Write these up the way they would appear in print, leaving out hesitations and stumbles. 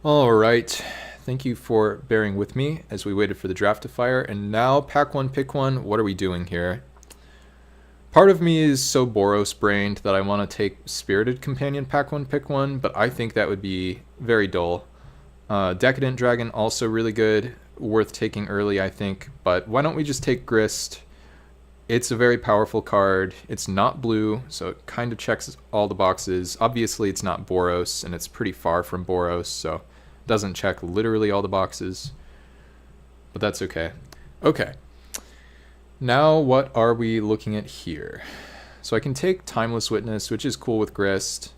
All right. Thank you for bearing with me as we waited for the draft to fire. And now, pack one, pick one. What are we doing here? Part of me is so Boros brained that I want to take Spirited Companion, pack one, pick one, but I think that would be very dull. Decadent Dragon, also really good. Worth taking early, I think. But why don't we just take Grist? It's a very powerful card. It's not blue, so it kind of checks all the boxes. Obviously, it's not Boros, and it's pretty far from Boros, so it doesn't check literally all the boxes. But that's okay. Okay. Now, what are we looking at here? So I can take Timeless Witness, which is cool with Grist.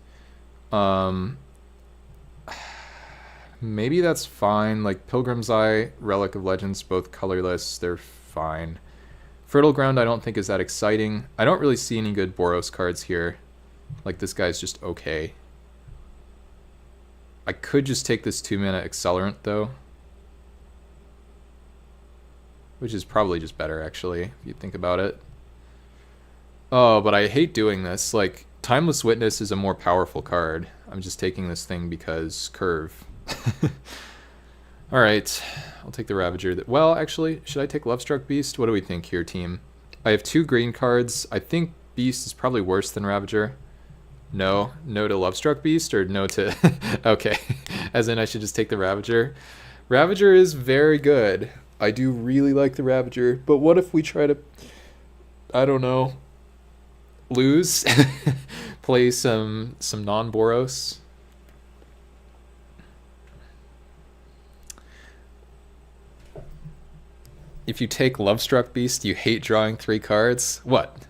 Maybe that's fine. Like Pilgrim's Eye, Relic of Legends, both colorless. They're fine. Fertile Ground I don't think is that exciting. I don't really see any good Boros cards here. Like this guy's just okay. I could just take this 2-mana Accelerant though. Which is probably just better actually, if you think about it. Oh, but I hate doing this. Like, Timeless Witness is a more powerful card. I'm just taking this thing because curve. Alright, I'll take the Ravager. Well, actually, should I take Lovestruck Beast? What do we think here, team? I have 2 green cards. I think Beast is probably worse than Ravager. No? No to Lovestruck Beast, or no to... Okay, as in I should just take the Ravager. Ravager is very good. I do really like the Ravager, but what if we try to... I don't know... lose? Play some non-Boros? If you take Lovestruck Beast, you hate drawing 3 cards? What?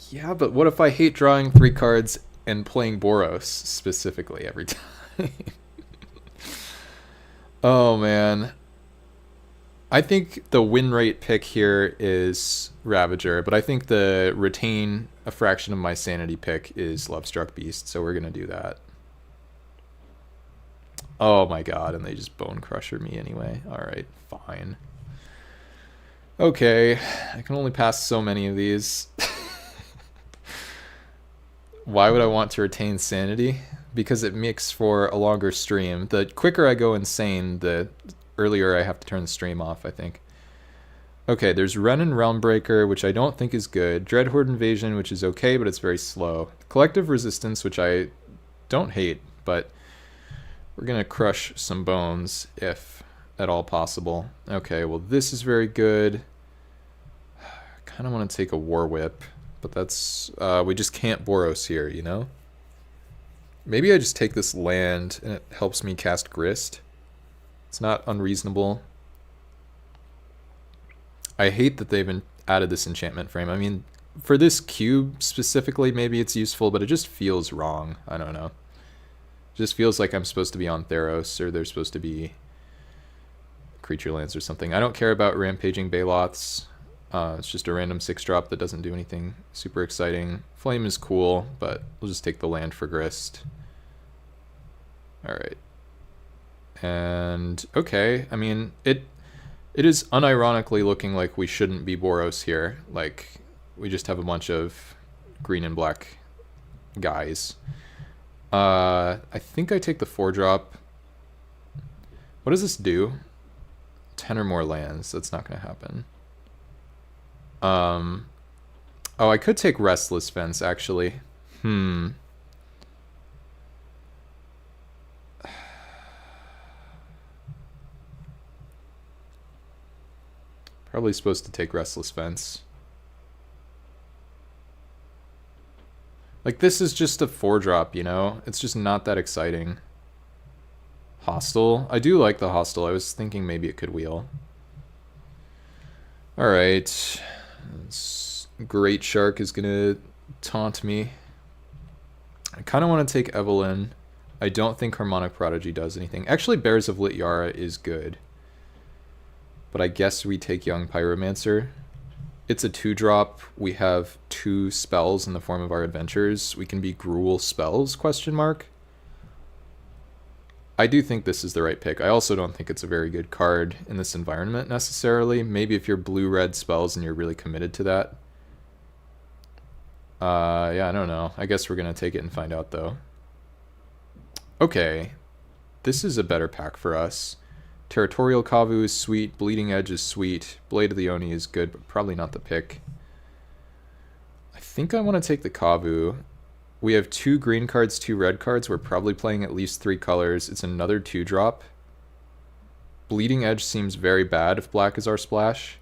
Yeah, but what if I hate drawing 3 cards and playing Boros specifically every time? Oh, man. I think the win rate pick here is Ravager, but I think the retain a fraction of my sanity pick is Lovestruck Beast, so we're going to do that. Oh my god, and they just Bone Crusher me anyway. Alright, fine. Okay, I can only pass so many of these. Why would I want to retain sanity? Because it makes for a longer stream. The quicker I go insane, the earlier I have to turn the stream off, I think. Okay, there's Renin Realmbreaker, which I don't think is good. Dreadhorde Invasion, which is okay, but it's very slow. Collective Resistance, which I don't hate, but we're going to crush some bones, if at all possible. Okay, well this is very good. I kind of want to take a War Whip, but that's... we just can't Boros here, you know? Maybe I just take this land, and it helps me cast Grist. It's not unreasonable. I hate that they've added this enchantment frame. I mean, for this cube specifically, maybe it's useful, but it just feels wrong. I don't know. It just feels like I'm supposed to be on Theros, or they're supposed to be creature lands or something. I don't care about Rampaging Baloths. It's just a random 6-drop that doesn't do anything super exciting. Flame is cool, but we'll just take the land for Grist. Alright. And, okay, I mean, it is unironically looking like we shouldn't be Boros here. Like, we just have a bunch of green and black guys. I think I take the 4-drop. What does this do? 10 or more lands. That's not going to happen. Oh, I could take Restless Fence, actually. Probably supposed to take Restless Fence. Like, this is just a 4-drop, you know? It's just not that exciting. Hostile. I do like the Hostile. I was thinking maybe it could wheel. Alright. Great Shark is gonna taunt me. I kind of want to take Evelyn. I don't think Harmonic Prodigy does anything. Actually, Bears of Lit Yara is good. But I guess we take Young Pyromancer. It's a 2-drop. We have 2 spells in the form of our adventures. We can be Gruul spells, question mark. I do think this is the right pick. I also don't think it's a very good card in this environment necessarily. Maybe if you're blue-red spells and you're really committed to that. Yeah, I don't know. I guess we're going to take it and find out though. Okay, this is a better pack for us. Territorial Kavu is sweet, Bleeding Edge is sweet, Blade of the Oni is good, but probably not the pick. I think I want to take the Kavu. We have 2 green cards, 2 red cards. We're probably playing at least 3 colors. It's another 2-drop. Bleeding Edge seems very bad if black is our splash.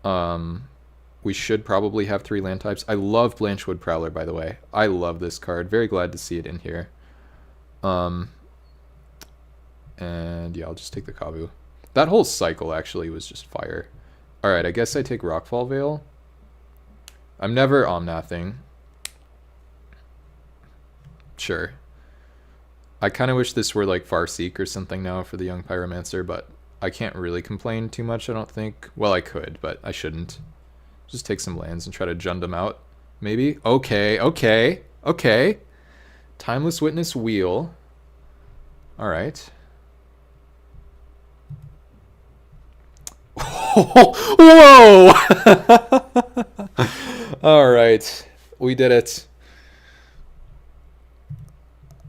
We should probably have 3 land types. I love Blanchwood Prowler, by the way. I love this card. Very glad to see it in here. And yeah, I'll just take the Kavu. That whole cycle actually was just fire. Alright, I guess I take Rockfall Veil. I'm never Omnathing. Sure. I kind of wish this were like Farseek or something now for the young Pyromancer, but I can't really complain too much, I don't think. Well, I could, but I shouldn't. Just take some lands and try to jund them out. Maybe? Okay, okay, okay. Timeless Witness Wheel. Alright. Whoa! Alright. We did it.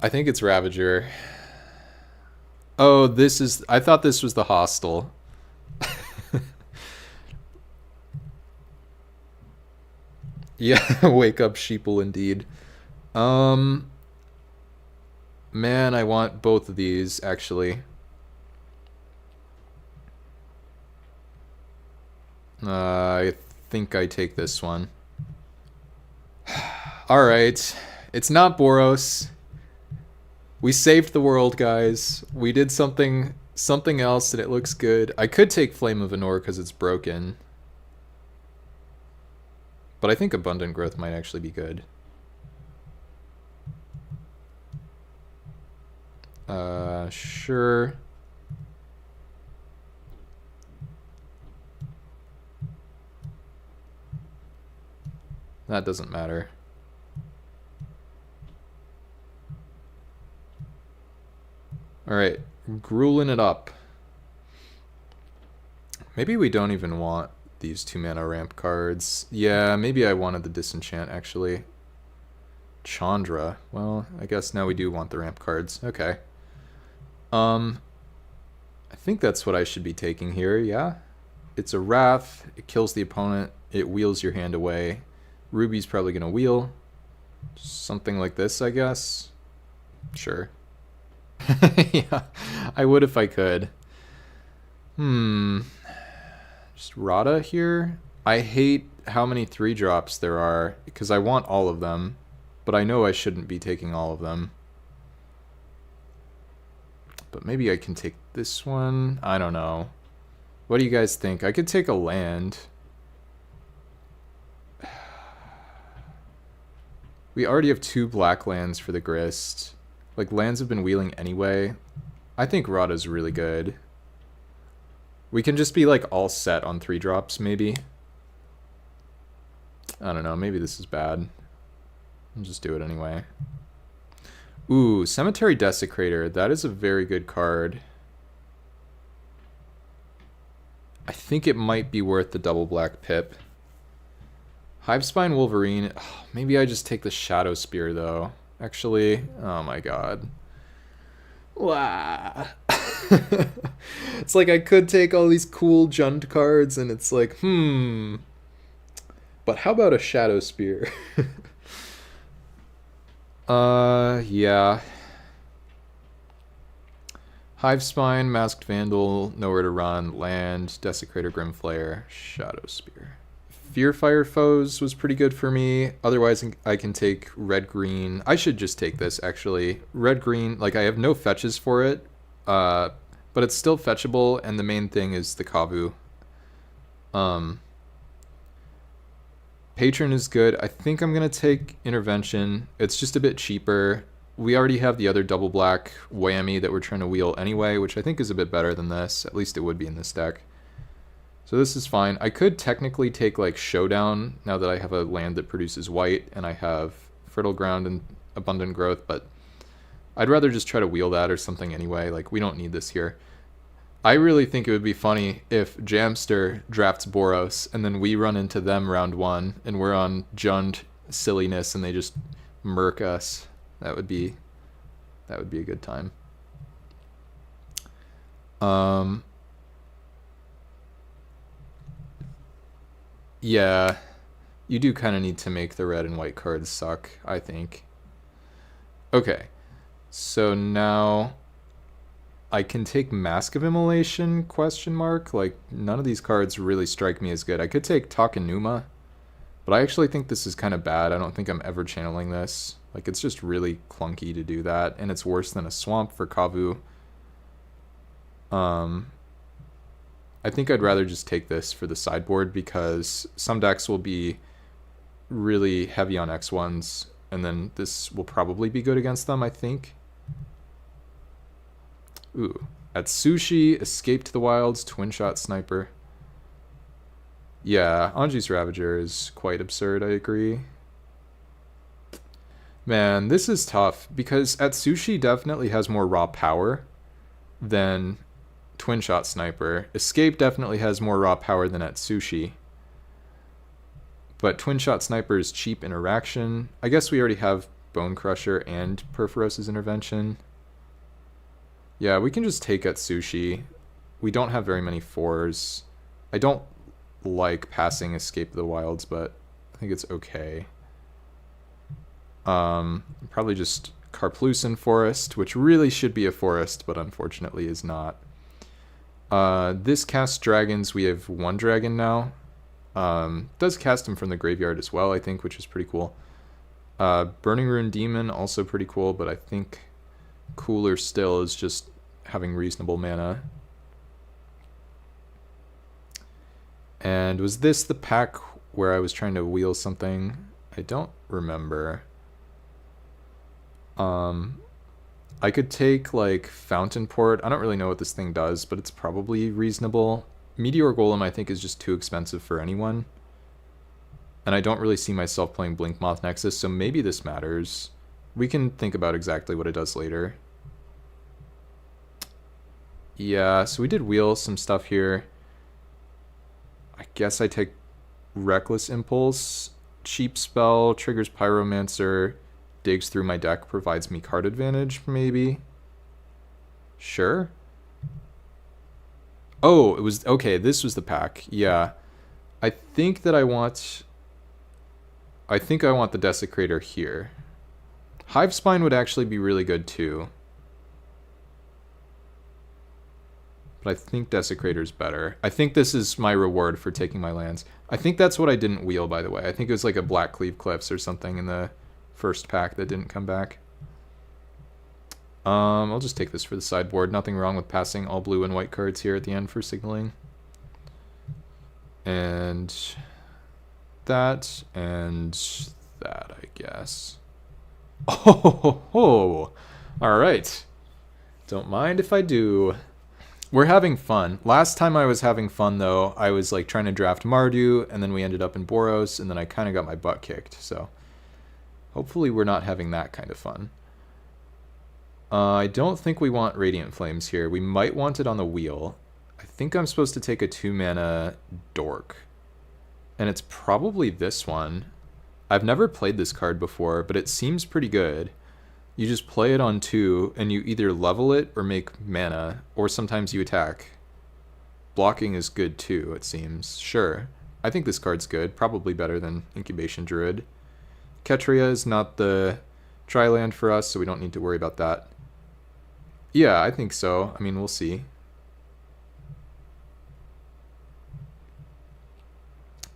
I think it's Ravager. Oh, this is... I thought this was the Hostile. Yeah, wake up sheeple indeed. Man, I want both of these, actually. I think I take this one. Alright. It's not Boros. We saved the world, guys. We did something else and it looks good. I could take Flame of Anor because it's broken. But I think Abundant Growth might actually be good. Sure. That doesn't matter. Alright, grueling it up. Maybe we don't even want these 2-mana ramp cards. Yeah, maybe I wanted the Disenchant, actually. Chandra. Well, I guess now we do want the ramp cards. Okay. I think that's what I should be taking here, yeah? It's a Wrath. It kills the opponent. It wheels your hand away. Ruby's probably going to wheel. Something like this, I guess. Sure. Yeah, I would if I could. Just Rada here. I hate how many 3-drops there are, because I want all of them, but I know I shouldn't be taking all of them. But maybe I can take this one. I don't know. What do you guys think? I could take a land. We already have 2 black lands for the Grist. Like, lands have been wheeling anyway. I think Rada's really good. We can just be, like, all set on 3-drops, maybe. I don't know. Maybe this is bad. I'll just do it anyway. Ooh, Cemetery Desecrator. That is a very good card. I think it might be worth the double black pip. Hivespine Wolverine. Oh, maybe I just take the Shadow Spear, though. Actually, oh my god. Wow. It's like I could take all these cool Jund cards, and it's like, But how about a Shadow Spear? Yeah. Hivespine, Masked Vandal, Nowhere to Run, Land, Desecrator, Grimflayer, Shadow Spear. Fearfire Foes was pretty good for me. Otherwise, I can take red-green. I should just take this, actually. Red-green, like, I have no fetches for it, but it's still fetchable, and the main thing is the Kavu. Patron is good. I think I'm going to take Intervention. It's just a bit cheaper. We already have the other double black whammy that we're trying to wheel anyway, which I think is a bit better than this. At least it would be in this deck. So this is fine. I could technically take like Showdown now that I have a land that produces white and I have Fertile Ground and Abundant Growth, but I'd rather just try to wheel that or something anyway. Like, we don't need this here. I really think it would be funny if Jamster drafts Boros and then we run into them round 1 and we're on Jund silliness and they just murk us. That would be That would be a good time. Yeah, you do kind of need to make the red and white cards suck, I think. Okay, so now I can take Mask of Immolation, question mark. Like, none of these cards really strike me as good. I could take Takenuma, but I actually think this is kind of bad. I don't think I'm ever channeling this. Like, it's just really clunky to do that, and it's worse than a Swamp for Kavu. I think I'd rather just take this for the sideboard because some decks will be really heavy on X1s, and then this will probably be good against them, I think. Ooh. Atsushi, Escape to the Wilds, Twin Shot Sniper. Yeah, Anji's Ravager is quite absurd, I agree. Man, this is tough because Atsushi definitely has more raw power than Twin Shot Sniper. Escape definitely has more raw power than Atsushi. But Twin Shot Sniper is cheap interaction. I guess we already have Bone Crusher and Perforos's Intervention. Yeah, we can just take Atsushi. We don't have very many 4s. I don't like passing Escape to the Wilds, but I think it's okay. Probably just Karplusan Forest, which really should be a forest, but unfortunately is not. This casts dragons. We have 1 dragon now. Does cast him from the graveyard as well, I think, which is pretty cool. Burning Rune Demon, also pretty cool, but I think cooler still is just having reasonable mana. And was this the pack where I was trying to wheel something? I don't remember. I could take like Fountain Port. I don't really know what this thing does, but it's probably reasonable. Meteor Golem I think is just too expensive for anyone. And I don't really see myself playing Blink Moth Nexus, so maybe this matters. We can think about exactly what it does later. Yeah, so we did wheel some stuff here. I guess I take Reckless Impulse. Cheap spell, triggers Pyromancer, digs through my deck, provides me card advantage, maybe? Sure. Oh, it was... Okay, this was the pack. Yeah. I think that I want the Desecrator here. Hivespine would actually be really good too. But I think Desecrator's better. I think this is my reward for taking my lands. I think that's what I didn't wheel, by the way. I think it was like a Black Cleave Cliffs or something in the first pack that didn't come back. I'll just take this for the sideboard. Nothing wrong with passing all blue and white cards here at the end for signaling. And that, I guess. Oh, all right. Don't mind if I do. We're having fun. Last time I was having fun, though, I was like trying to draft Mardu, and then we ended up in Boros, and then I kind of got my butt kicked. So hopefully we're not having that kind of fun. I don't think we want Radiant Flames here. We might want it on the wheel. I think I'm supposed to take a 2-mana Dork. And it's probably this one. I've never played this card before, but it seems pretty good. You just play it on 2, and you either level it or make mana, or sometimes you attack. Blocking is good too, it seems. Sure. I think this card's good. Probably better than Incubation Druid. Ketria is not the tri-land for us, so we don't need to worry about that. Yeah, I think so. I mean, we'll see.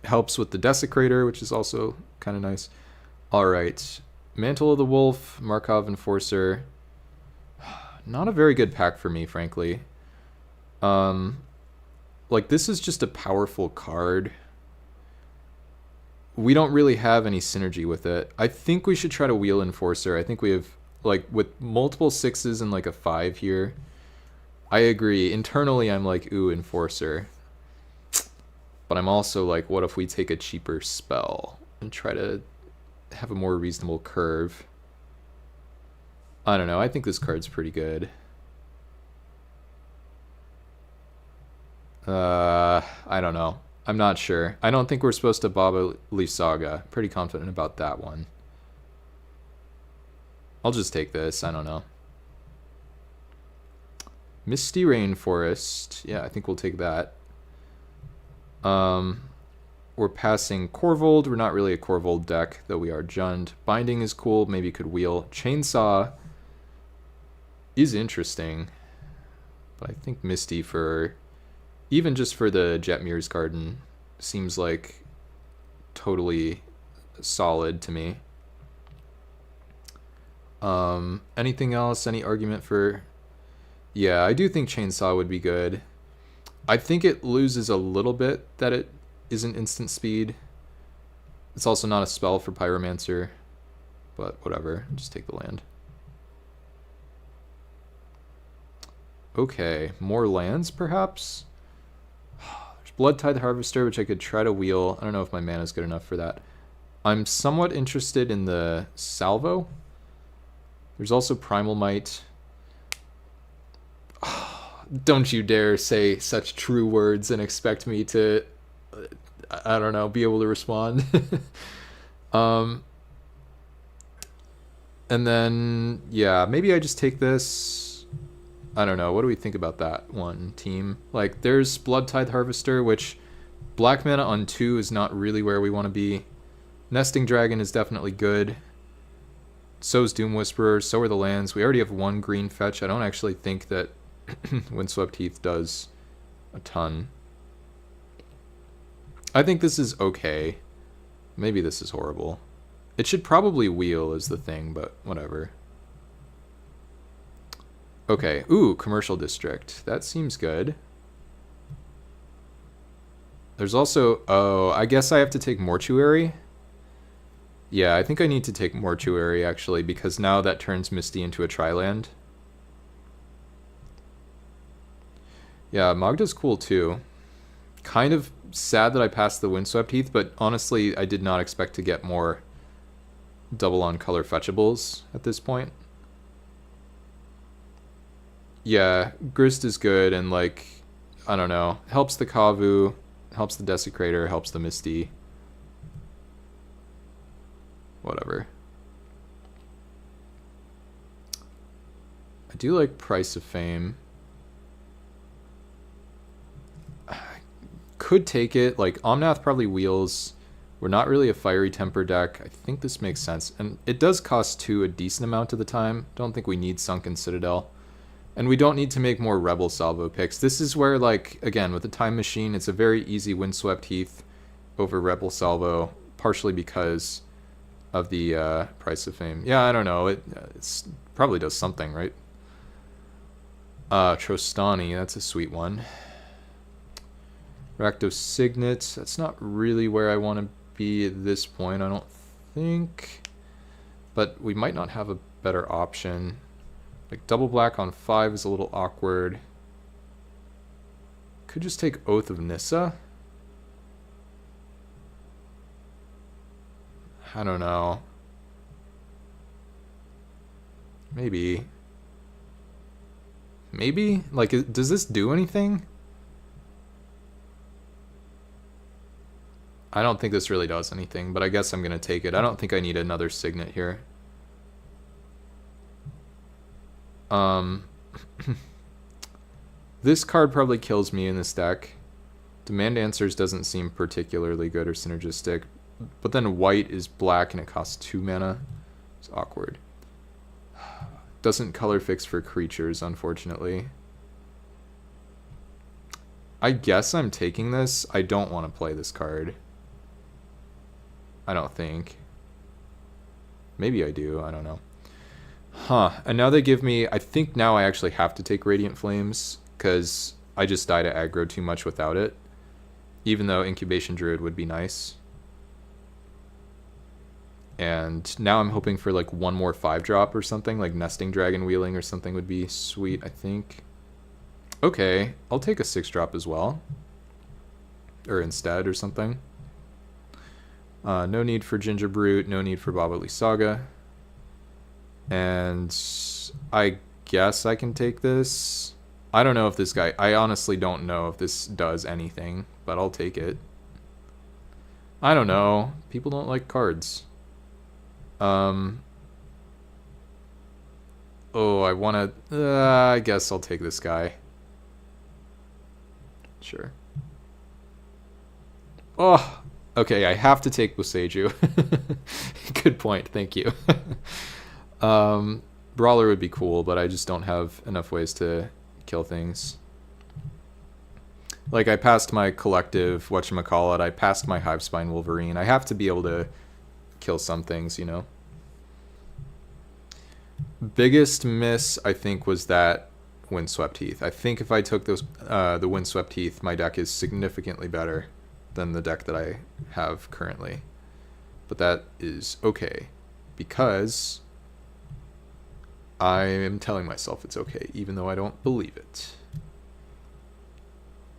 Helps with the Desecrator, which is also kind of nice. Alright. Mantle of the Wolf, Markov Enforcer. Not a very good pack for me, frankly. Like, this is just a powerful card. We don't really have any synergy with it. I think we should try to wheel Enforcer. I think we have, like, with multiple 6s and, like, a 5 here. I agree. Internally, I'm like, ooh, Enforcer. But I'm also like, what if we take a cheaper spell and try to have a more reasonable curve? I don't know. I think this card's pretty good. I don't know. I'm not sure. I don't think we're supposed to Baba Leaf Saga. Pretty confident about that one. I'll just take this. I don't know. Misty Rainforest. Yeah, I think we'll take that. We're passing Corvold. We're not really a Corvold deck, though we are Jund. Binding is cool. Maybe could wheel. Chainsaw is interesting. But I think Misty for... even just for the Jetmir's Garden seems like totally solid to me. Anything else? Any argument for... yeah, I do think Chainsaw would be good. I think it loses a little bit that it isn't instant speed. It's also not a spell for Pyromancer, but whatever. Just take the land. Okay, more lands perhaps? There's Bloodtithe Harvester, which I could try to wheel. I don't know if my mana is good enough for that. I'm somewhat interested in the Salvo. There's also Primal Might. Don't you dare say such true words and expect me to, I don't know, be able to respond. And then, yeah, maybe I just take this. I don't know. What do we think about that one, team? Like, there's Bloodtithe Harvester, which black mana on 2 is not really where we want to be. Nesting Dragon is definitely good. So is Doom Whisperer. So are the lands. We already have 1 green fetch. I don't actually think that Windswept Heath does a ton. I think this is okay. Maybe this is horrible. It should probably wheel is the thing, but whatever. Okay, ooh, Commercial District. That seems good. There's also... oh, I guess I have to take Mortuary. Yeah, I think I need to take Mortuary, actually, because now that turns Misty into a Tri-land. Yeah, Magda's cool too. Kind of sad that I passed the Windswept Heath, but honestly, I did not expect to get more double on color fetchables at this point. Yeah, Grist is good and like, I don't know, helps the Kavu, helps the Desecrator, helps the Misty. Whatever. I do like Price of Fame. Could take it. Like, Omnath probably wheels. We're not really a Fiery Temper deck. I think this makes sense. And it does cost 2 a decent amount of the time. Don't think we need Sunken Citadel. And we don't need to make more Rebel Salvo picks. This is where, like, again, with the Time Machine, it's a very easy Windswept Heath over Rebel Salvo, partially because of the Price of Fame. Yeah, I don't know. It's probably does something, right? Trostani, that's a sweet one. Rakdos Signet, that's not really where I want to be at this point, I don't think. But we might not have a better option. Like, double black on 5 is a little awkward. Could just take Oath of Nissa. I don't know. Maybe. Maybe? Like, does this do anything? I don't think this really does anything, but I guess I'm going to take it. I don't think I need another Signet here. This card probably kills me in this deck. Demand Answers doesn't seem particularly good or synergistic. But then white is black and it costs 2 mana. It's awkward. Doesn't color fix for creatures, unfortunately. I guess I'm taking this. I don't want to play this card. I don't think. Maybe I do. I don't know. Huh. And now they give me... I think now I actually have to take Radiant Flames because I just die to aggro too much without it. Even though Incubation Druid would be nice. And now I'm hoping for like one more 5-drop or something. Like Nesting Dragon Wheeling or something would be sweet, I think. Okay. I'll take a 6-drop as well. Or instead or something. No need for Ginger Brute, no need for Bobbly Saga. And I guess I can take this. I don't know if this guy... I honestly don't know if this does anything, but I'll take it. I don't know. People don't like cards. Oh, I want to... I guess I'll take this guy. Sure. Oh, okay, I have to take Boseiju. Good point, thank you. Brawler would be cool, but I just don't have enough ways to kill things. Like, I passed my collective, whatchamacallit, I passed my Hivespine Wolverine. I have to be able to kill some things, you know? Biggest miss, I think, was that Windswept Heath. I think if I took those the Windswept Heath, my deck is significantly better than the deck that I have currently. But that is okay, because I am telling myself it's okay, even though I don't believe it.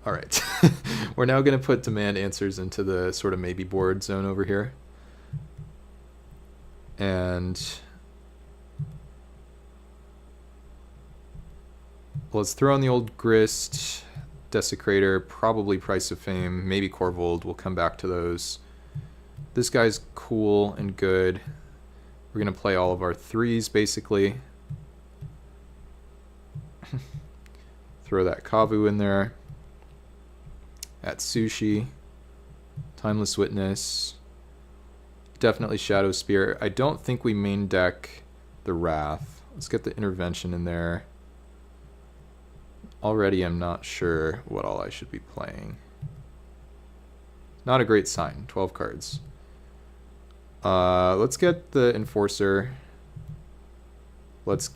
Alright, we're now going to put demand answers into the sort of maybe board zone over here. And let's throw in the old Grist, Desecrator, probably Price of Fame, maybe Corvold. We'll come back to those. This guy's cool and good. We're going to play all of our threes, basically. Throw that Kavu in there. At Sushi. Timeless Witness. Definitely Shadow Spear. I don't think we main deck the Wrath. Let's get the Intervention in there. Already I'm not sure what all I should be playing. Not a great sign. 12 cards. Let's get the Enforcer. Let's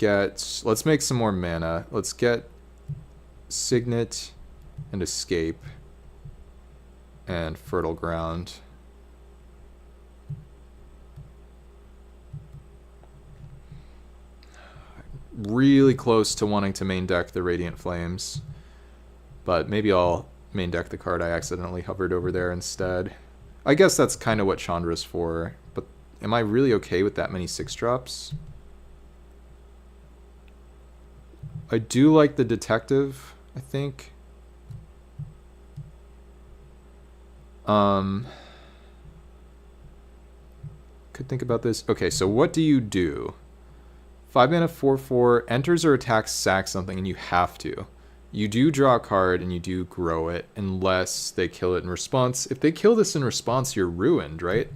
make some more mana. Let's get Signet and Escape and Fertile Ground. Really close to wanting to main deck the Radiant Flames, but maybe I'll main deck the card I accidentally hovered over there instead. I guess that's kind of what Chandra's for, but am I really okay with that many 6-drops? I do like the Detective, I think. Could think about this. Okay, so what do you do? 5 mana 4/4, enters or attacks, sack something, and you have to. You do draw a card and you do grow it unless they kill it in response. If they kill this in response, you're ruined, right?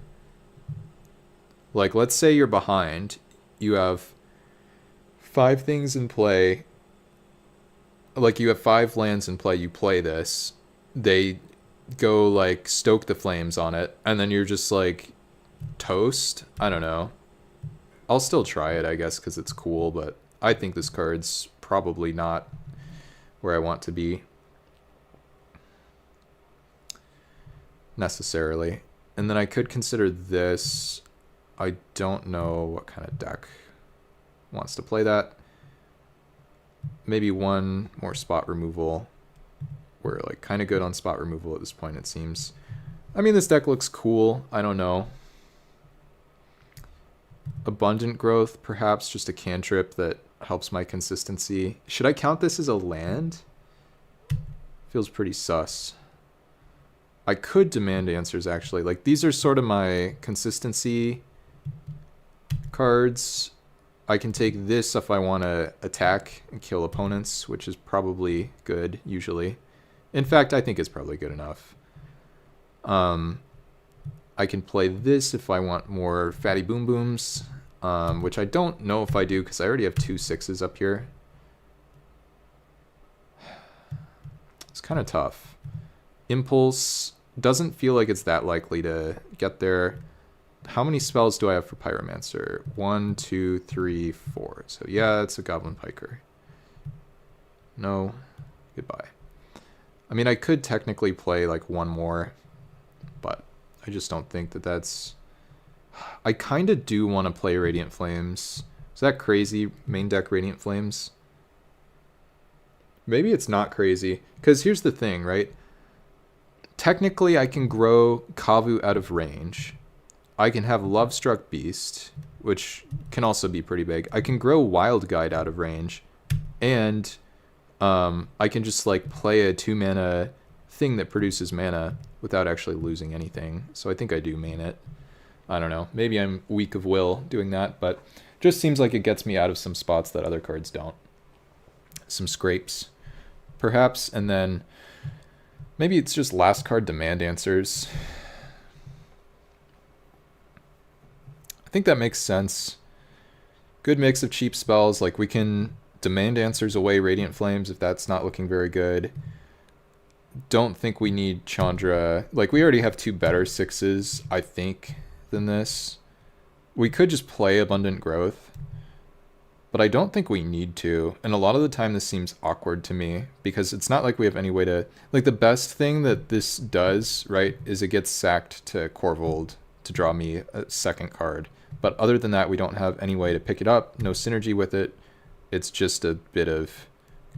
Like, let's say you're behind. You have 5 things in play. Like, you have 5 lands in play. You play this. They go, like, stoke the flames on it. And then you're just, like, toast. I don't know. I'll still try it, I guess, because it's cool. But I think this card's probably not where I want to be necessarily. And then I could consider this. I don't know what kind of deck wants to play that. Maybe one more spot removal. We're like kind of good on spot removal at this point, it seems. I mean, this deck looks cool. I don't know. Abundant Growth, perhaps just a cantrip that helps my consistency. Should I count this as a land? Feels pretty sus. I could demand answers, actually. Like, these are sort of my consistency cards. I can take this if I want to attack and kill opponents, which is probably good, usually. In fact, I think it's probably good enough. I can play this if I want more Fatty Boom Booms, which I don't know if I do because I already have 2 6s up here. It's kind of tough. Impulse doesn't feel like it's that likely to get there. How many spells do I have for Pyromancer? 1, 2, 3, 4. So yeah, it's a Goblin Piker. No. Goodbye. I mean, I could technically play like one more, but I just don't think that that's... I kind of do want to play Radiant Flames. Is that crazy? Main deck Radiant Flames? Maybe it's not crazy. Because here's the thing, right? Technically, I can grow Kavu out of range. I can have Lovestruck Beast, which can also be pretty big. I can grow Wild Guide out of range. And I can just like play a 2-mana thing that produces mana without actually losing anything. So I think I do main it. I don't know. Maybe I'm weak of will doing that, but Just seems like it gets me out of some spots that other cards don't. Some scrapes, perhaps, and then maybe it's just last card Demand Answers. I think that makes sense. Good mix of cheap spells, like we can Demand Answers away Radiant Flames if that's not looking very good. Don't think we need Chandra. Like, we already have 2 better 6s, I think, than this. We could just play Abundant Growth, but I don't think we need to. And a lot of the time this seems awkward to me, because it's not like we have any way to... Like, the best thing that this does, right, is it gets sacked to Korvold to draw me a second card. But other than that, we don't have any way to pick it up, no synergy with it. It's just a bit of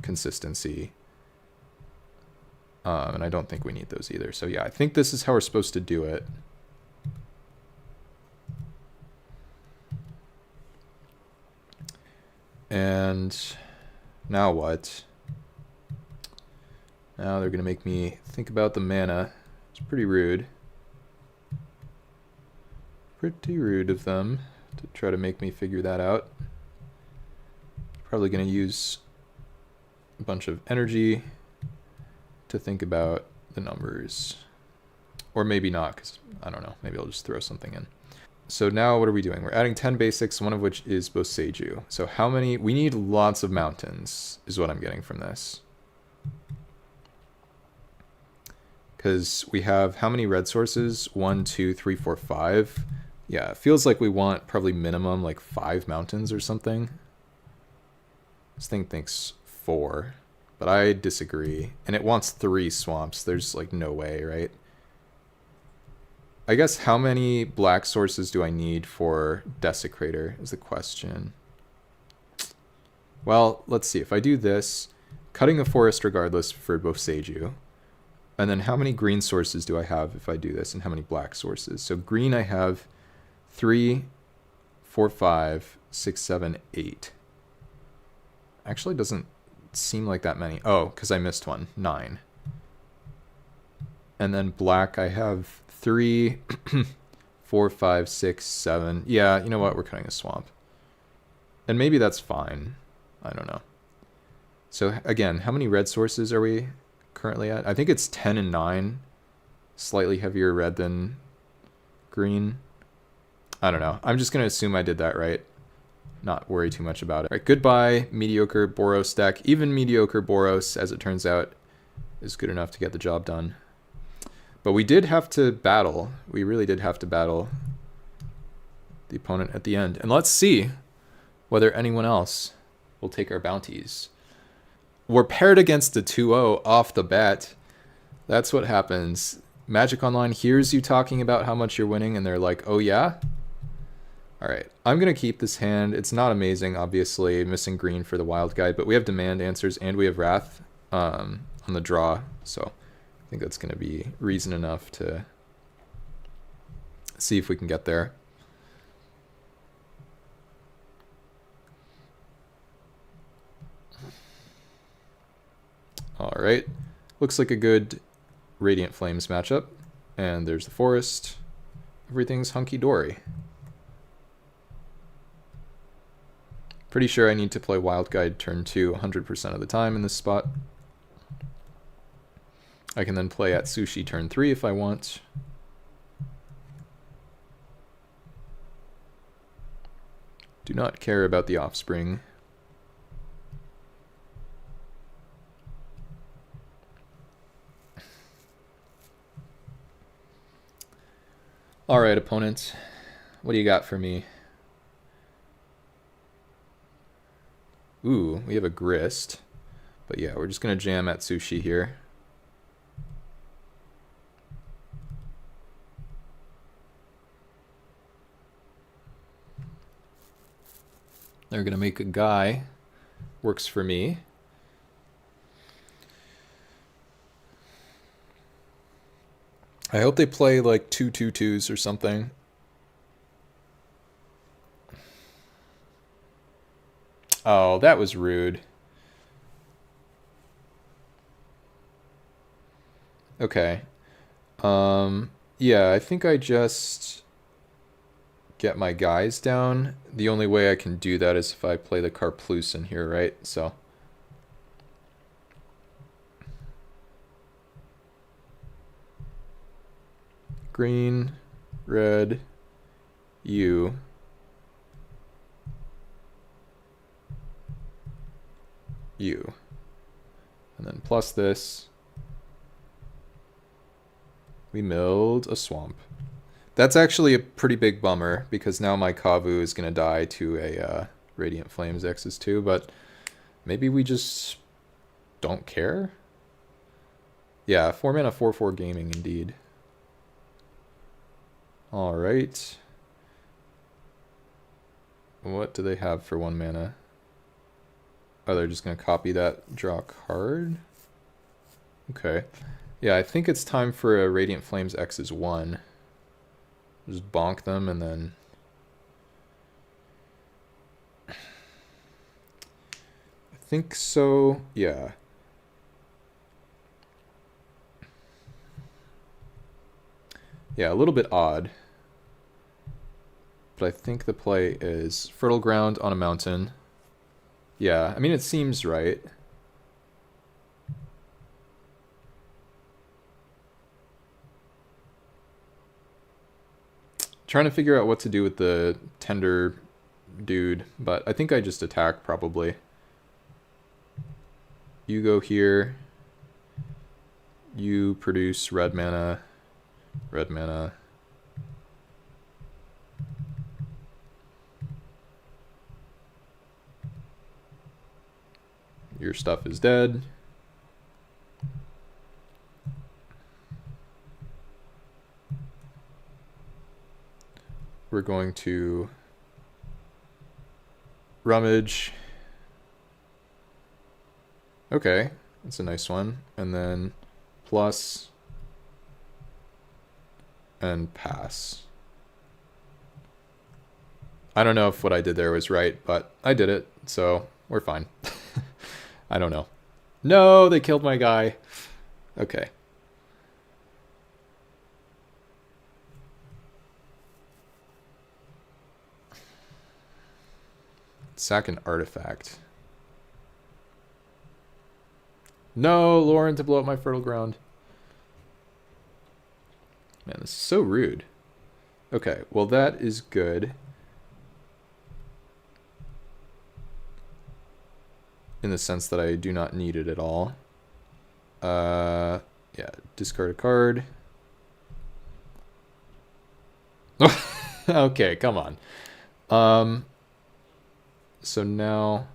consistency. And I don't think we need those either. So yeah, I think this is how we're supposed to do it. And now what? Now they're going to make me think about the mana. It's pretty rude. Pretty rude of them to try to make me figure that out. Probably going to use a bunch of energy to think about the numbers. Or maybe not, because I don't know. Maybe I'll just throw something in. So now what are we doing? We're adding 10 basics, one of which is Boseiju. So how many? We need lots of mountains, is what I'm getting from this. Because we have how many red sources? 1, 2, 3, 4, 5. Yeah, it feels like we want probably minimum like 5 mountains or something. This thing thinks 4, but I disagree. And it wants 3 swamps. There's like no way, right? I guess how many black sources do I need for Desecrator is the question. Well, let's see. If I do this, cutting a forest regardless for Boseiju. And then how many green sources do I have if I do this, and how many black sources? So green I have 3, 4, 5, 6, 7, 8. Actually doesn't seem like that many. Oh, because I missed one. 9. And then black I have 3, 4, 5, 6, 7. Yeah, you know what? We're cutting a swamp. And maybe that's fine. I don't know. So again, how many red sources are we currently at? I think it's 10 and 9. Slightly heavier red than green. I don't know. I'm just going to assume I did that right. Not worry too much about it. All right, goodbye, mediocre Boros deck. Even mediocre Boros, as it turns out, is good enough to get the job done. But we did have to battle. We really did have to battle the opponent at the end. And let's see whether anyone else will take our bounties. We're paired against a 2-0 off the bat. That's what happens. Magic Online hears you talking about how much you're winning, and they're like, oh yeah? Alright, I'm going to keep this hand. It's not amazing, obviously. Missing green for the Wild Guide, but we have Demand Answers and we have Wrath on the draw, so I think that's going to be reason enough to see if we can get there. Alright, looks like a good Radiant Flames matchup. And there's the forest. Everything's hunky-dory. Pretty sure I need to play Wild Guide turn 2 100% of the time in this spot. I can then play Atsushi turn 3 if I want. Do not care about the offspring. Alright, opponent. What do you got for me? Ooh, we have a Grist. But yeah, we're just going to jam Atsushi here. They're going to make a guy. Works for me. I hope they play like 2/2/2s or something. Oh, that was rude. Okay. Yeah, I think I just get my guys down. The only way I can do that is if I play the Karplus in here, right? So green, red, U. U. And then plus this. We milled a swamp. That's actually a pretty big bummer, because now my Kavu is going to die to a Radiant Flames X's2, but maybe we just don't care? Yeah, 4 mana 4/4 gaming indeed. Alright. What do they have for 1 mana? Oh, they're just going to copy that, draw a card? Okay. Yeah, I think it's time for a Radiant Flames X's1. Just bonk them and then... I think so, yeah. Yeah, a little bit odd. But I think the play is Fertile Ground on a mountain. Yeah, I mean, it seems right. Trying to figure out what to do with the tender dude, but I think I just attack probably. You go here. You produce red mana. Red mana. Your stuff is dead. We're going to rummage. Okay, that's a nice one. And then plus and pass. I don't know if what I did there was right, but I did it, so we're fine. I don't know. No, they killed my guy. Okay. Sack an artifact. No, Lauren, to blow up my fertile ground. Man, this is so rude. Okay, well that is good. In the sense that I do not need it at all. Yeah, discard a card. Okay, come on. So now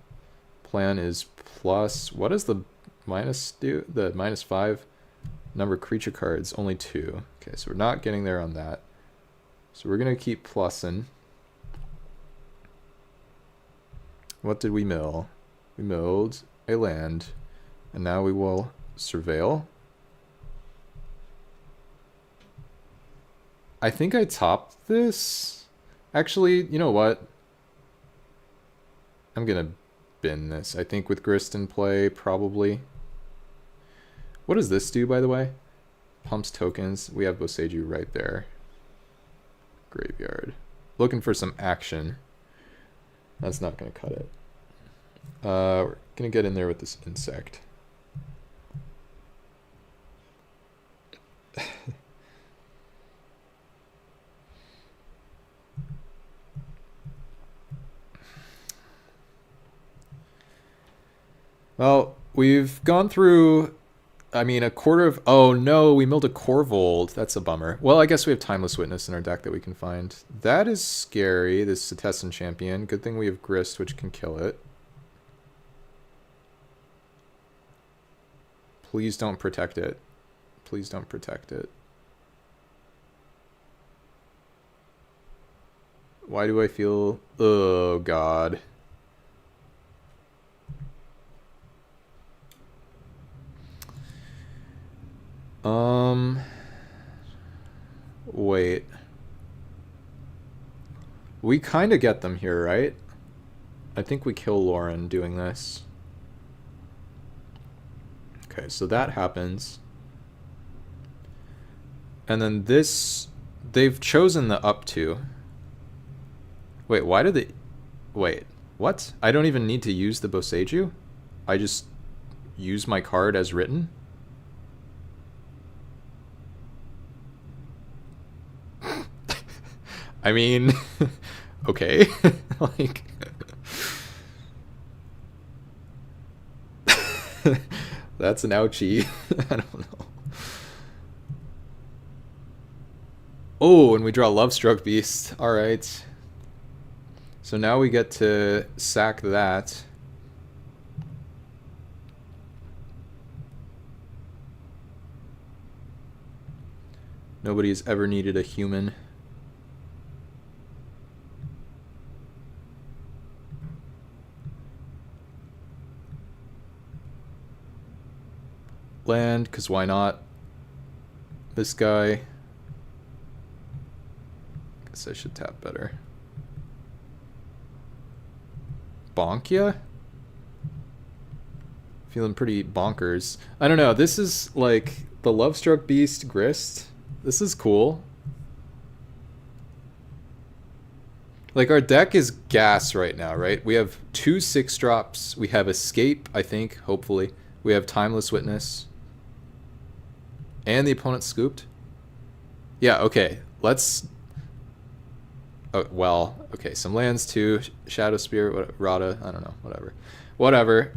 plan is plus, what does the minus do? The -5 number of creature cards, only 2. Okay, so we're not getting there on that. So we're gonna keep plussing. What did we mill? We milled a land, and now we will surveil. I think I topped this. Actually, you know what? I'm gonna bin this. I think with Grist in play, probably. What does this do, by the way? Pumps tokens. We have Boseiju right there. Graveyard. Looking for some action. That's not gonna cut it. We're gonna get in there with this insect. Well, we've gone through, I mean, a quarter of... Oh, no, we milled a Corvold. That's a bummer. Well, I guess we have Timeless Witness in our deck that we can find. That is scary, this Setessan Champion. Good thing we have Grist, which can kill it. Please don't protect it. Please don't protect it. Why do I feel... Oh, God. Wait. We kind of get them here, right? I think we kill Lauren doing this. Okay, so that happens. And then this... They've chosen the up 2. Wait, why did they... Wait, what? I don't even need to use the Boseiju? I just use my card as written? I mean, okay. Like... That's an ouchie. I don't know. Oh, and we draw Lovestruck Beast. Alright. So now we get to sack that. Nobody's ever needed a human. Land, because why not? This guy. Guess I should tap better. Bonk ya? Feeling pretty bonkers. I don't know, this is like the Lovestruck Beast Grist. This is cool. Like, our deck is gas right now, right? We have 2 6-drops. We have Escape, I think, hopefully. We have Timeless Witness. And the opponent scooped? Yeah, okay. Let's... Oh, well, okay, some lands too. Shadow Spear, Rada, I don't know, whatever. Whatever.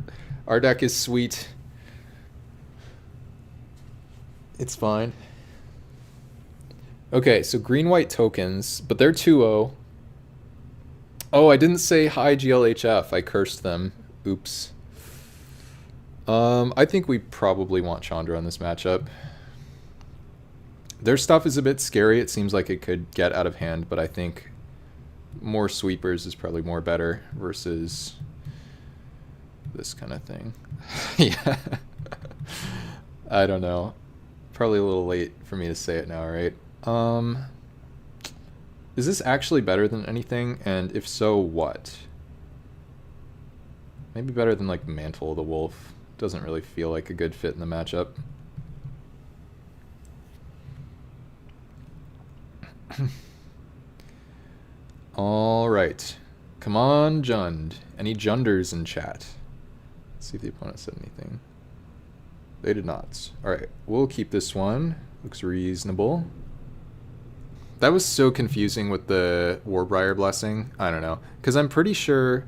Our deck is sweet. It's fine. Okay, so green-white tokens, but they're 2-0. Oh, I didn't say hi GLHF. I cursed them. Oops. I think we probably want Chandra on this matchup. Their stuff is a bit scary. It seems like it could get out of hand, but I think more sweepers is probably more better versus this kind of thing. Yeah. I don't know. Probably a little late for me to say it now, right? Is this actually better than anything? And if so, what? Maybe better than like Mantle of the Wolf. Doesn't really feel like a good fit in the matchup. Alright. Come on, Jund. Any Junders in chat? Let's see if the opponent said anything. They did not. Alright, we'll keep this one. Looks reasonable. That was so confusing with the Warbriar Blessing. I don't know. Because I'm pretty sure...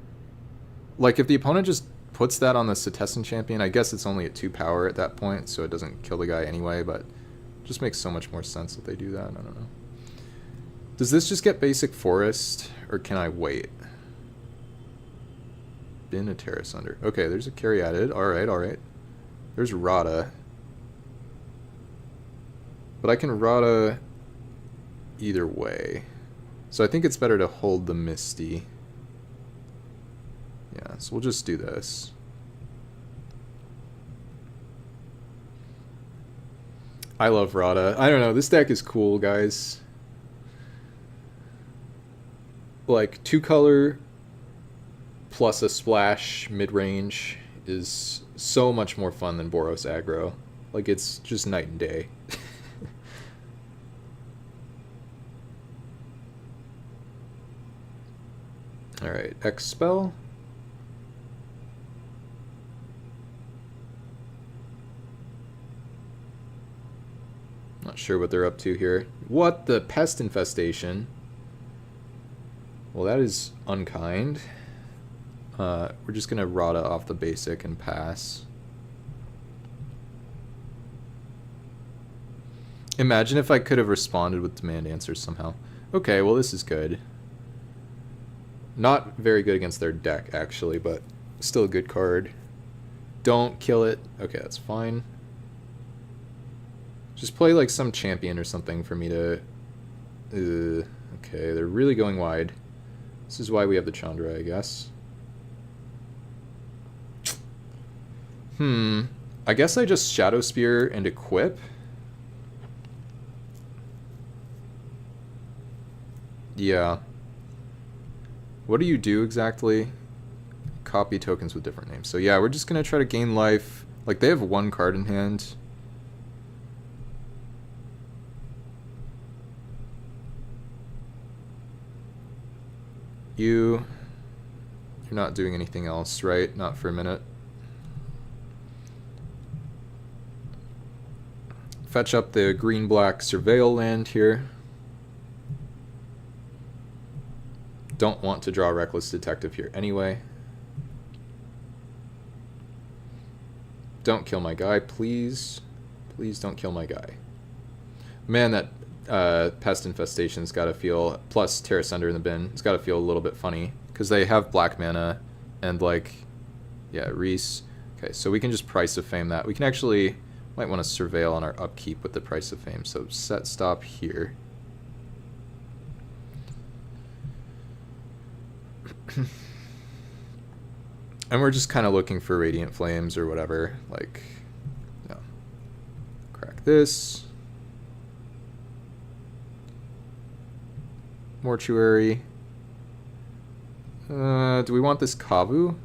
Like, if the opponent just puts that on the Setessan Champion, I guess it's only at 2 power at that point, so it doesn't kill the guy anyway, but it just makes so much more sense that they do that. I don't know. Does this just get basic forest, or can I wait? Bin a Terrace Under. Okay, there's a Caryatid. Alright, alright. There's Rada. But I can Rada either way. So I think it's better to hold the Misty. Yeah, so we'll just do this. I love Rada. I don't know, this deck is cool, guys. Like, 2-color plus a splash mid-range is so much more fun than Boros aggro. Like, it's just night and day. Alright, X spell. Not sure what they're up to here. What the Pest Infestation? Well, that is unkind. We're just gonna Rada off the basic and pass. Imagine if I could have responded with Demand Answers somehow. Okay, well this is good. Not very good against their deck, actually, but still a good card. Don't kill it. Okay, that's fine. Just play like some champion or something for me to... okay, they're really going wide. This is why we have the Chandra, I guess. I guess I just Shadow Spear and equip. Yeah. What do you do exactly? Copy tokens with different names. So yeah, we're just gonna try to gain life. Like, they have 1 card in hand. You're not doing anything else, right? Not for a minute. Fetch up the green-black surveil land here. Don't want to draw Reckless Detective here anyway. Don't kill my guy, please. Please don't kill my guy. Man, that Pest Infestation's got to feel, plus Terra Sunder in the bin, it's got to feel a little bit funny. Because they have black mana and, like, yeah, Reese. Okay, so we can just Price of Fame that. We can actually, might want to surveil on our upkeep with the Price of Fame. So set stop here. And we're just kind of looking for Radiant Flames or whatever. Like, no. Crack this. Mortuary. Do we want this Kavu?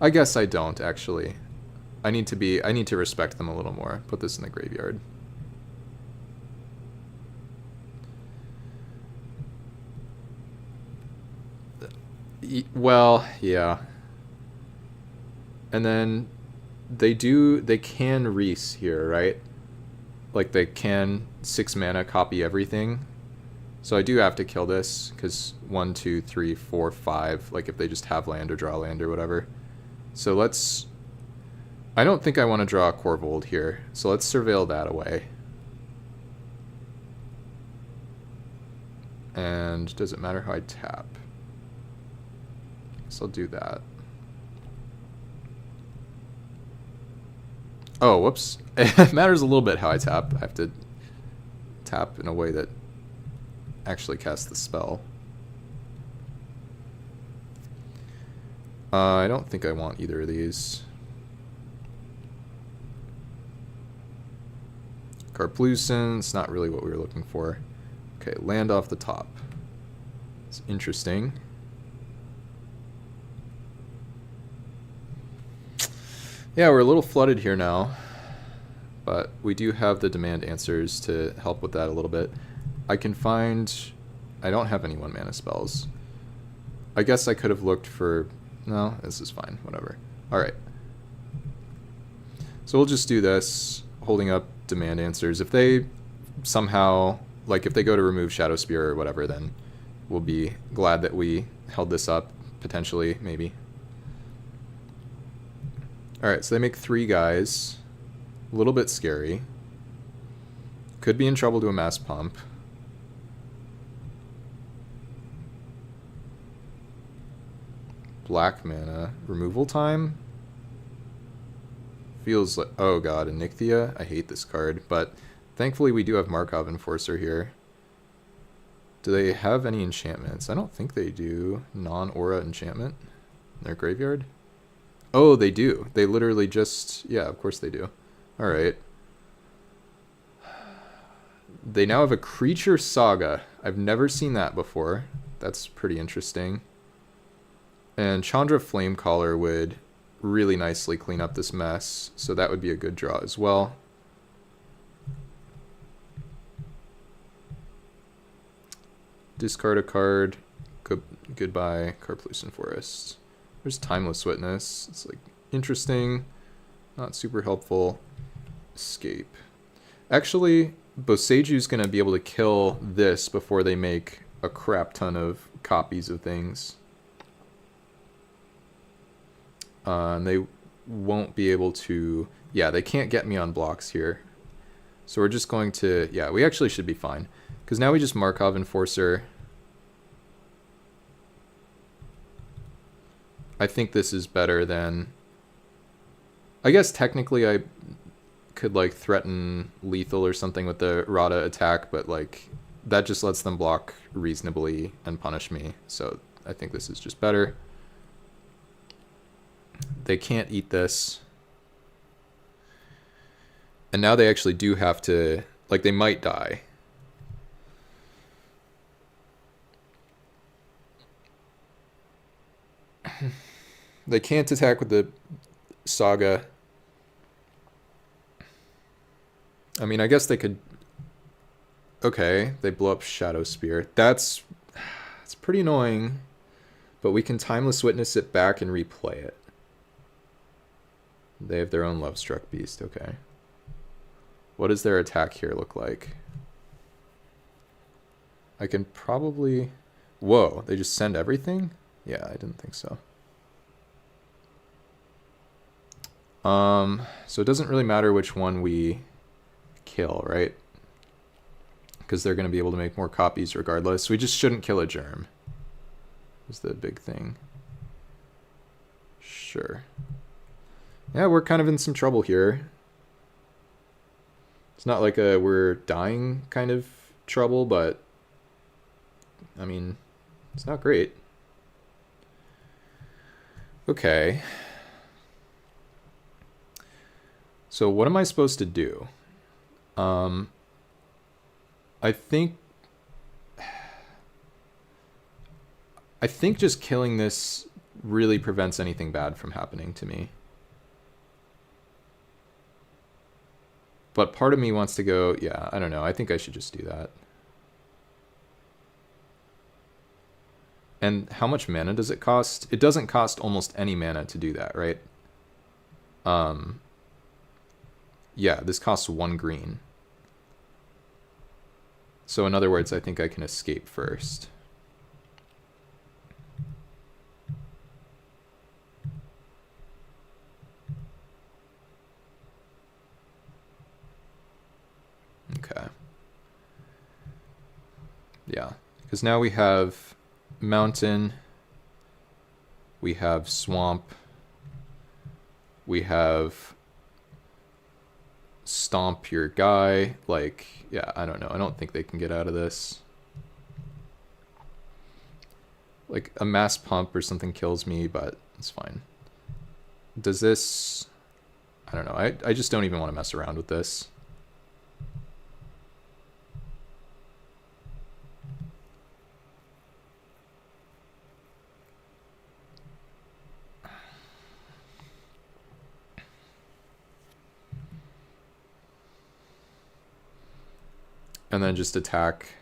I guess I don't, actually. I need to respect them a little more. Put this in the graveyard. Well, yeah. And then they can Reese here, right? Like they can 6 mana copy everything. So I do have to kill this, because 1, 2, 3, 4, 5, like if they just have land or draw land or whatever. So let's... I don't think I want to draw a Corvold here, so let's surveil that away. And does it matter how I tap? So I'll do that. Oh, whoops. It matters a little bit how I tap. I have to tap in a way that actually casts the spell. I don't think I want either of these. Carplucin, it's not really what we were looking for. Okay, land off the top. It's interesting. Yeah, we're a little flooded here now, but we do have the demand answers to help with that a little bit. I can find... I don't have any 1 mana spells. I guess I could have looked for... No, this is fine, whatever. Alright. So we'll just do this, holding up demand answers. If they somehow... Like, if they go to remove Shadow Spear or whatever, then we'll be glad that we held this up, potentially, maybe. Alright, so they make 3 guys. A little bit scary. Could be in trouble to a Mass Pump. Black mana. Removal time? Feels like... Oh god, Onyxia? I hate this card, but thankfully we do have Markov Enforcer here. Do they have any enchantments? I don't think they do. Non-aura enchantment in their graveyard? Oh, they do. They literally just... Yeah, of course they do. Alright. They now have a Creature Saga. I've never seen that before. That's pretty interesting. And Chandra Flamecaller would really nicely clean up this mess, so that would be a good draw as well. Discard a card. Goodbye, Carplucin Forest. There's Timeless Witness. It's like interesting, not super helpful. Escape. Actually, Boseju's going to be able to kill this before they make a crap ton of copies of things. And they won't be able to... Yeah, they can't get me on blocks here. So we're just going to... Yeah, we actually should be fine. Because now we just Markov Enforcer. I think this is better than... I guess technically I could like threaten lethal or something with the Rada attack, but like that just lets them block reasonably and punish me. So I think this is just better. They can't eat this. And now they actually do have to... Like, they might die. They can't attack with the Saga. I mean, I guess they could... Okay, they blow up Shadow Spear. That's pretty annoying. But we can Timeless Witness it back and replay it. They have their own Love-Struck Beast, okay. What does their attack here look like? I can probably... Whoa, they just send everything? Yeah, I didn't think so. So it doesn't really matter which one we kill, right? Because they're going to be able to make more copies regardless. We just shouldn't kill a germ. Is the big thing. Sure. Yeah, we're kind of in some trouble here. It's not like we're dying kind of trouble, but I mean, it's not great. Okay. So what am I supposed to do? I think just killing this really prevents anything bad from happening to me. But part of me wants to go, yeah, I don't know. I think I should just do that. And how much mana does it cost? It doesn't cost almost any mana to do that, right? Yeah, this costs 1 green. So in other words, I think I can escape first. Okay. Yeah, because now we have mountain, we have swamp, we have stomp your guy. Like, yeah, I don't know. I don't think they can get out of this. Like a mass pump or something kills me, but it's fine. Does this... I don't know. I just don't even want to mess around with this. And then just attack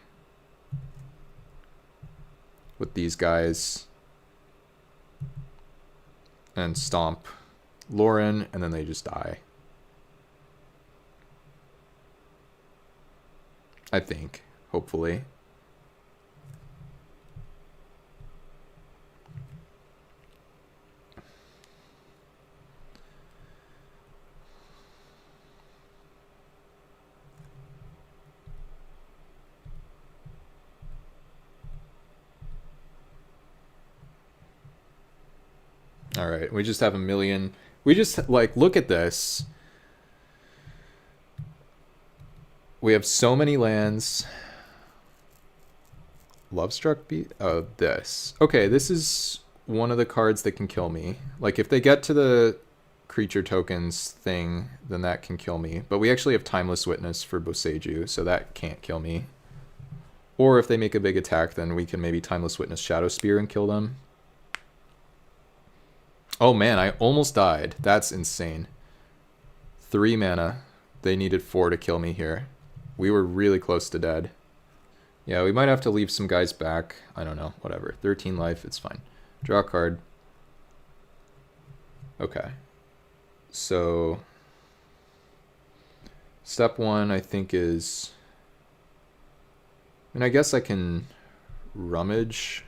with these guys and stomp Lauren, and then they just die. I think, hopefully. All right, we just have 1 million. We just, like, look at this. We have so many lands. Love-Struck Beat? Oh, this. Okay, this is one of the cards that can kill me. Like, if they get to the creature tokens thing, then that can kill me. But we actually have Timeless Witness for Boseiju, so that can't kill me. Or if they make a big attack, then we can maybe Timeless Witness Shadow Spear and kill them. Oh man, I almost died. That's insane. 3 mana. They needed 4 to kill me here. We were really close to dead. Yeah, we might have to leave some guys back. I don't know, whatever. 13 life, it's fine. Draw a card. Okay. So, step 1, I think, is... I mean, I guess I can rummage...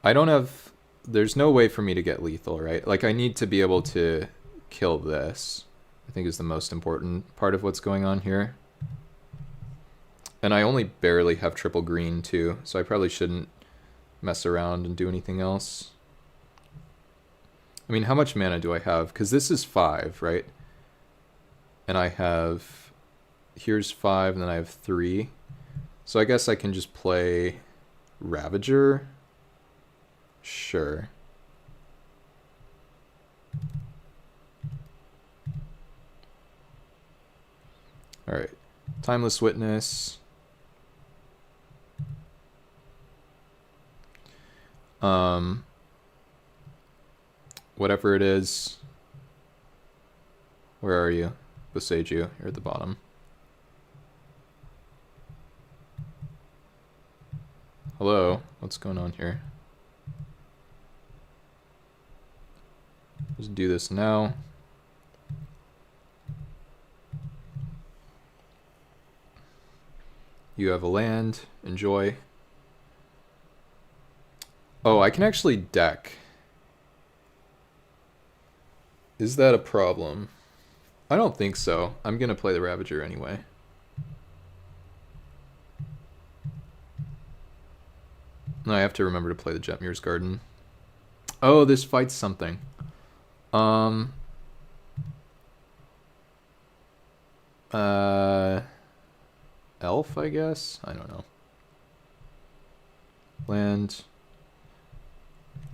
I don't have... There's no way for me to get lethal, right? Like, I need to be able to kill this. I think is the most important part of what's going on here. And I only barely have triple green, too, so I probably shouldn't mess around and do anything else. I mean, how much mana do I have? Because this is 5, right? And I have... Here's 5, and then I have 3. So I guess I can just play Ravager. Sure. Alright. Timeless Witness. Whatever it is. Where are you? Boseiju, you're at the bottom. Hello? What's going on here? Let's do this now. You have a land. Enjoy. Oh, I can actually deck. Is that a problem? I don't think so. I'm gonna play the Ravager anyway. I have to remember to play the Jetmir's Garden. Oh, this fights something. Elf, I guess? I don't know. Land.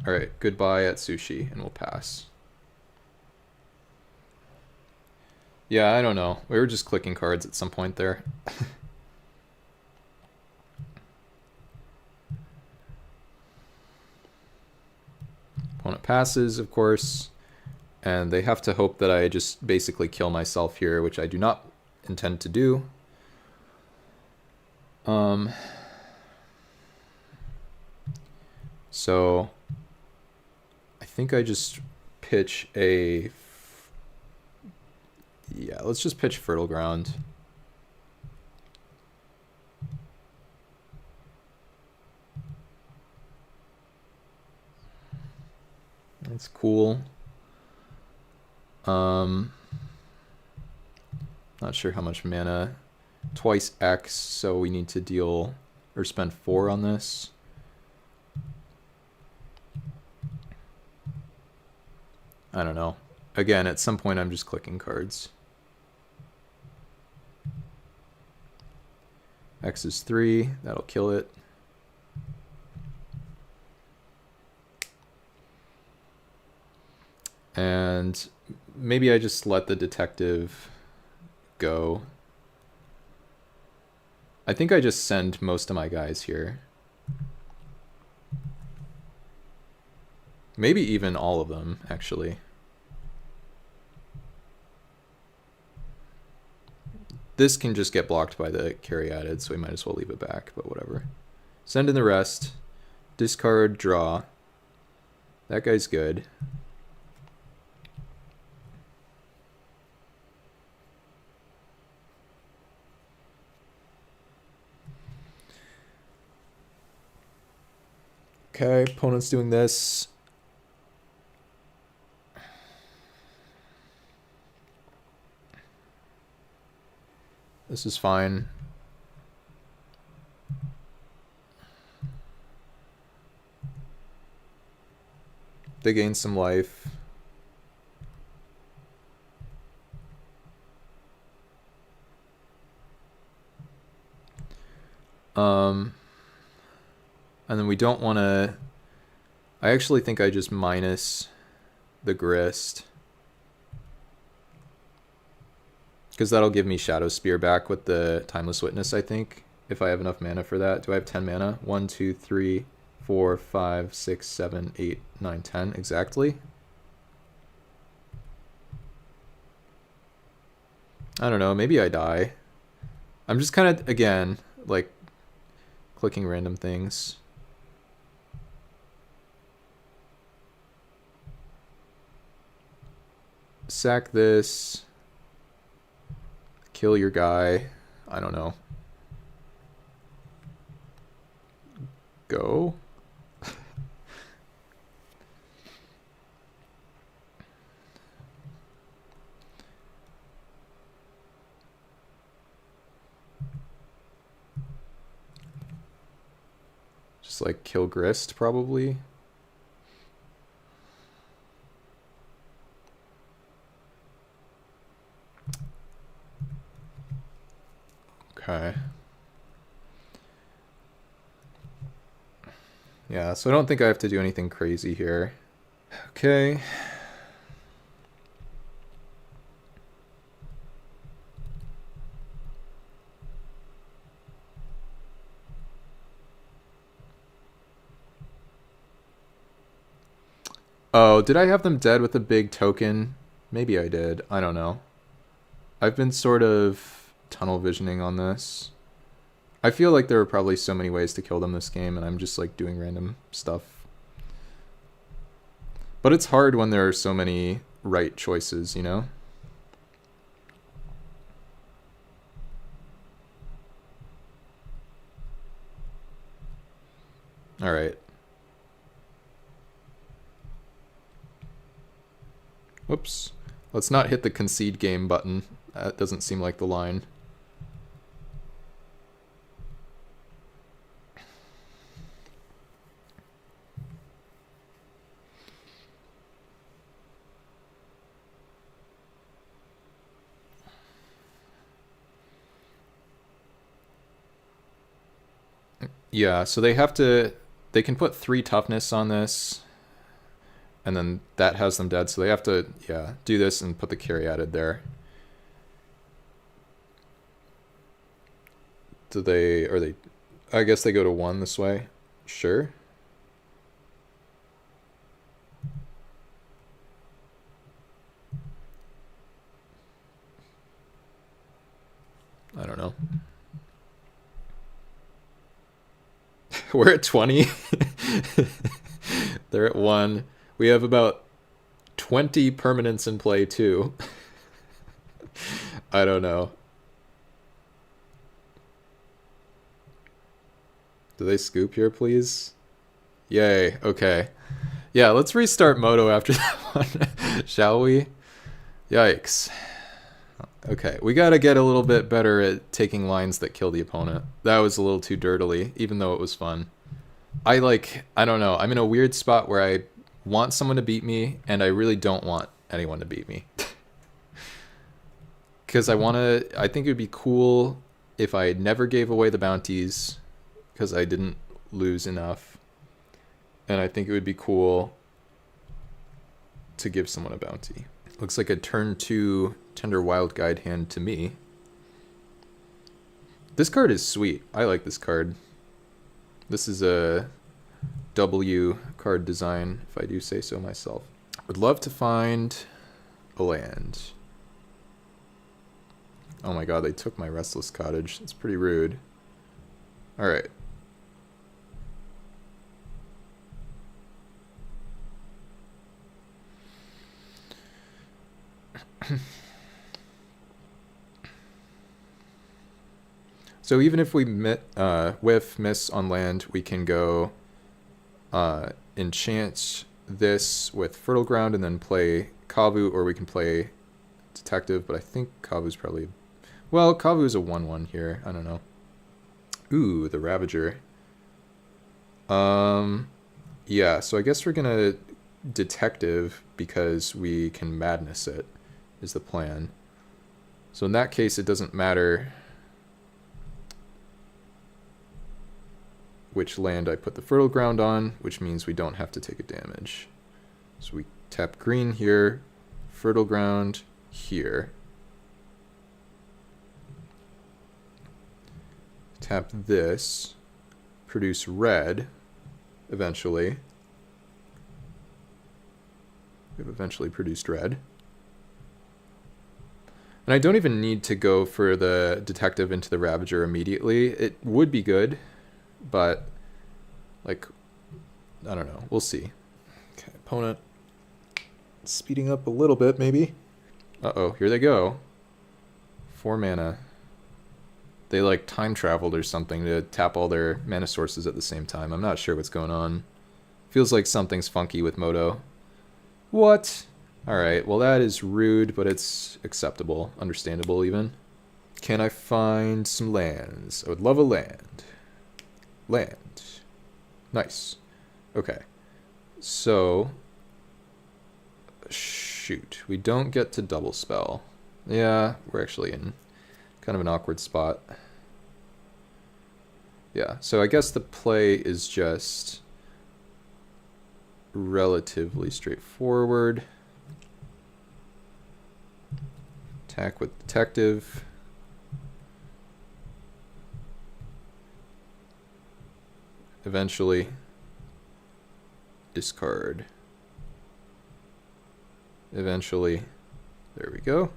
Alright, goodbye at sushi, and we'll pass. Yeah, I don't know. We were just clicking cards at some point there. Opponent passes, of course. And they have to hope that I just basically kill myself here, which I do not intend to do. So I think I just pitch a... Yeah, let's just pitch Fertile Ground. That's cool. Not sure how much mana. Twice X, so we need to deal or spend 4 on this. I don't know. Again, at some point I'm just clicking cards. X is 3, that'll kill it. And maybe I just let the detective go. I think I just send most of my guys here. Maybe even all of them, actually. This can just get blocked by the Caryatid, so we might as well leave it back, but whatever. Send in the rest. Discard, draw. That guy's good. Okay, opponent's doing this. This is fine. They gain some life. And then we don't want to... I actually think I just minus the Grist. Because that'll give me Shadow Spear back with the Timeless Witness, I think. If I have enough mana for that. Do I have 10 mana? 1, 2, 3, 4, 5, 6, 7, 8, 9, 10. Exactly. I don't know. Maybe I die. I'm just kind of, again, like, clicking random things. Sack this. Kill your guy. I don't know. Go. Just like kill Grist, probably. Okay. Yeah, so I don't think I have to do anything crazy here. Okay. Oh, did I have them dead with a big token? Maybe I did. I don't know. I've been sort of tunnel visioning on this. I feel like there are probably so many ways to kill them this game, and I'm just like doing random stuff. But it's hard when there are so many right choices, you know? All right. Whoops. Let's not hit the concede game button. That doesn't seem like the line. Yeah, so they have to... They can put 3 toughness on this, and then that has them dead, so they have to, yeah, do this and put the carry added there. Do they... Are they... I guess they go to 1 this way. Sure. I don't know. We're at 20. They're at 1. We have about 20 permanents in play too. I don't know. Do they scoop here, please? Yay, okay. Yeah, let's restart Moto after that one, shall we? Yikes. Okay, we gotta get a little bit better at taking lines that kill the opponent. That was a little too dirtily, even though it was fun. I don't know, I'm in a weird spot where I want someone to beat me, and I really don't want anyone to beat me. Because I think it would be cool if I never gave away the bounties, because I didn't lose enough. And I think it would be cool to give someone a bounty. Looks like a turn 2 Tender Wild Guide hand to me. This card is sweet. I like this card. This is a W card design, if I do say so myself. Would love to find a land. Oh my god, they took my Restless Cottage. It's pretty rude. Alright. So even if we miss on land, we can go enchant this with Fertile Ground and then play Kavu, or we can play Detective, but I think Kavu's probably... Well, Kavu's a 1/1 here. I don't know. Ooh, the Ravager. Yeah, so I guess we're gonna Detective because we can Madness it, is the plan. So in that case, it doesn't matter which land I put the Fertile Ground on, which means we don't have to take a damage. So we tap green here, Fertile Ground here. Tap this, produce red, eventually. We've eventually produced red. And I don't even need to go for the Detective into the Ravager immediately. It would be good, but, like, I don't know. We'll see. Okay, opponent speeding up a little bit, maybe. Uh-oh, here they go. 4 mana. They, like, time traveled or something to tap all their mana sources at the same time. I'm not sure what's going on. Feels like something's funky with Moto. What? Alright, well that is rude, but it's acceptable. Understandable, even. Can I find some lands? I would love a land. Land. Nice. Okay. So... Shoot. We don't get to double spell. Yeah, we're actually in kind of an awkward spot. Yeah, so I guess the play is just relatively straightforward. Attack with Detective. Eventually discard. Eventually, there we go.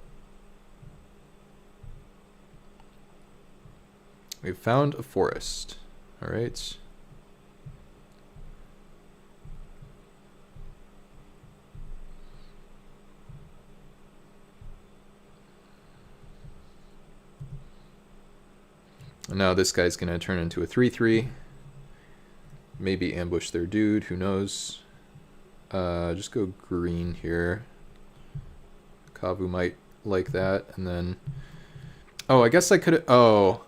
We've found a forest. All right. And now this guy's going to turn into a 3/3. Maybe ambush their dude, who knows. Just go green here. Kavu might like that, and then... Oh, I guess I could... Oh.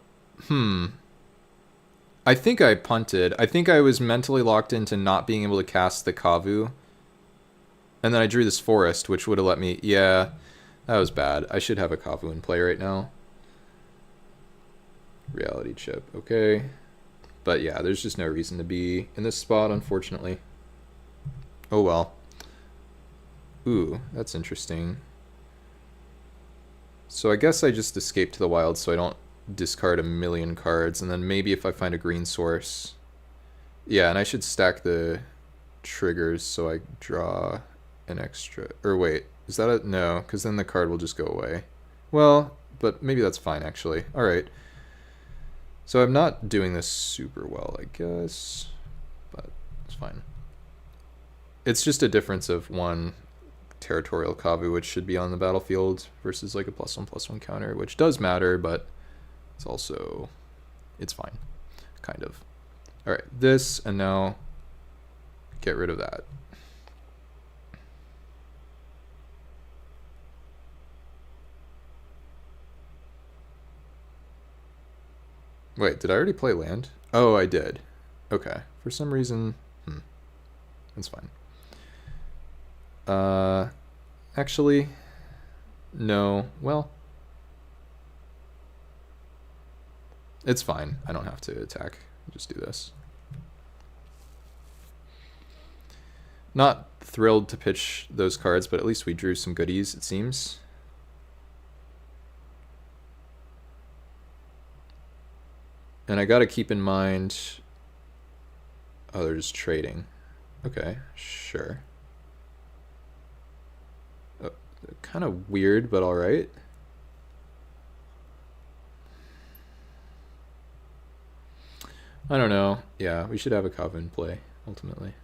I think I punted. I think I was mentally locked into not being able to cast the Kavu. And then I drew this forest, which would have let me... Yeah, that was bad. I should have a Kavu in play right now. Reality chip, okay. But yeah, there's just no reason to be in this spot, unfortunately. Oh well. Ooh, that's interesting. So I guess I just escape to the wild so I don't discard a million cards, and then maybe if I find a green source. Yeah, and I should stack the triggers so I draw an extra... Or wait, is that a... No, because then the card will just go away. Well, but maybe that's fine, actually. Alright. So I'm not doing this super well, I guess. But it's fine. It's just a difference of one territorial Kavu, which should be on the battlefield, versus like a +1/+1 counter, which does matter, but it's also... It's fine. Kind of. Alright, this, and now get rid of that. Wait, did I already play land? Oh, I did. Okay. For some reason... That's fine. Actually... No. Well... It's fine. I don't have to attack. I'll just do this. Not thrilled to pitch those cards, but at least we drew some goodies, it seems. And I gotta keep in mind... Oh, they're just trading. Okay, sure. Oh, kind of weird, but alright. I don't know. Yeah, we should have a Kavu in play, ultimately.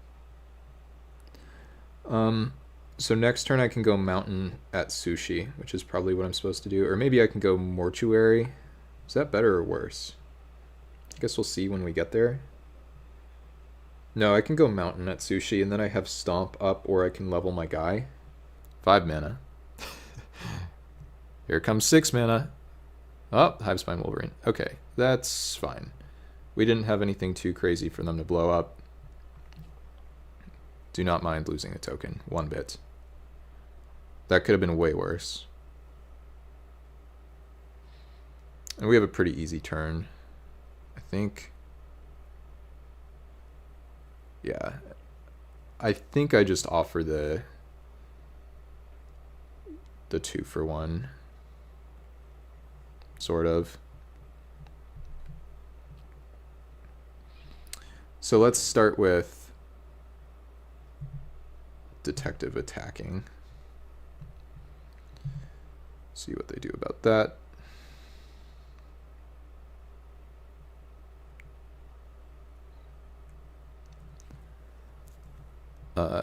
So next turn I can go Mountain at Sushi, which is probably what I'm supposed to do. Or maybe I can go Mortuary. Is that better or worse? I guess we'll see when we get there. No, I can go Mountain at Sushi, and then I have Stomp up, or I can level my guy. 5 mana. Here comes 6 mana. Oh, Hivespine Wolverine. Okay, that's fine. We didn't have anything too crazy for them to blow up. Do not mind losing a token, 1 bit. That could have been way worse. And we have a pretty easy turn, I think. Yeah. I think I just offer the 2-for-1. Sort of. So let's start with Detective attacking. See what they do about that.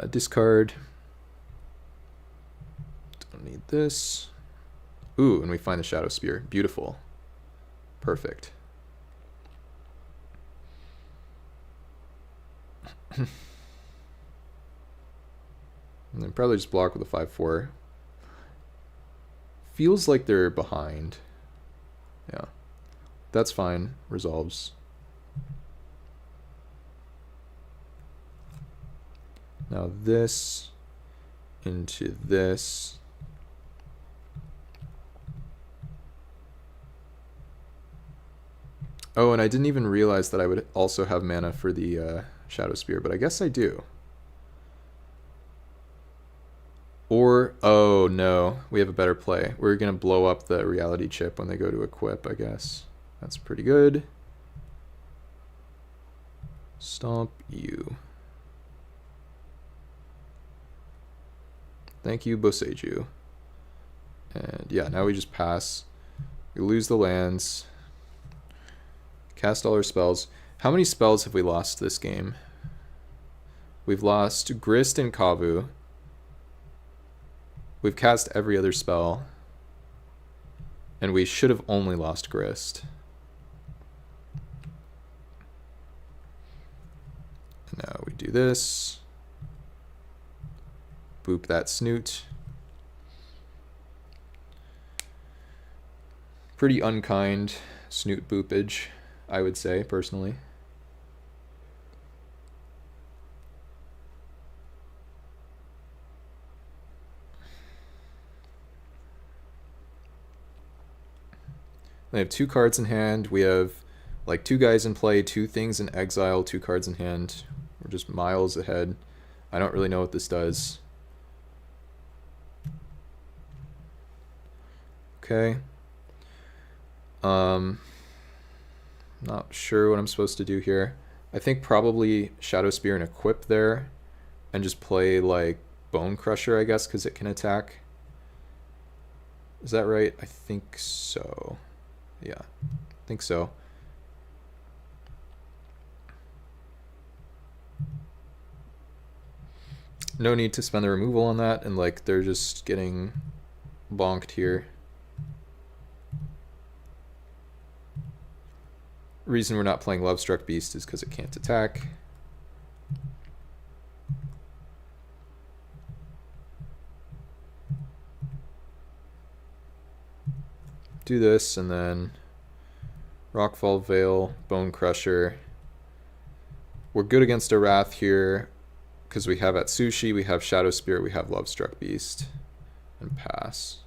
Discard. Don't need this. Ooh, and we find the Shadow Spear. Beautiful. Perfect. And then probably just block with a 5/4. Feels like they're behind. Yeah. That's fine. Resolves. Now this into this. Oh, and I didn't even realize that I would also have mana for the Shadow Spear, but I guess I do. Or, oh no, we have a better play. We're going to blow up the reality chip when they go to equip, I guess. That's pretty good. Stomp you. Thank you, Boseiju. And yeah, now we just pass. We lose the lands. Cast all our spells. How many spells have we lost this game? We've lost Grist and Kavu. We've cast every other spell. And we should have only lost Grist. And now we do this. Boop that snoot. Pretty unkind snoot boopage, I would say, personally. They have 2 cards in hand. We have like 2 guys in play, 2 things in exile, 2 cards in hand. We're just miles ahead. I don't really know what this does. Okay. Not sure what I'm supposed to do here. I think probably Shadow Spear and equip there and just play like Bone Crusher, I guess, because it can attack. Is that right? I think so. Yeah, I think so. No need to spend the removal on that, and like they're just getting bonked here. Reason we're not playing Lovestruck Beast is because it can't attack. Do this, and then Rockfall Veil, Bone Crusher. We're good against a Wrath here because we have Atsushi, we have Shadow Spirit, we have Lovestruck Beast, and pass.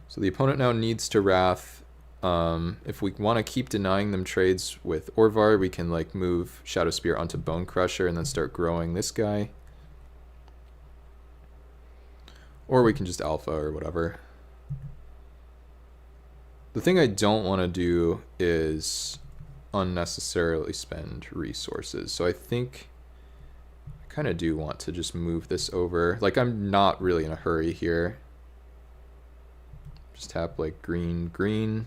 So the opponent now needs to Wrath. If we want to keep denying them trades with Orvar, we can like move Shadow Spear onto Bone Crusher and then start growing this guy. Or we can just alpha or whatever. The thing I don't want to do is unnecessarily spend resources. So I think I kind of do want to just move this over. Like I'm not really in a hurry here. Just tap like green, green.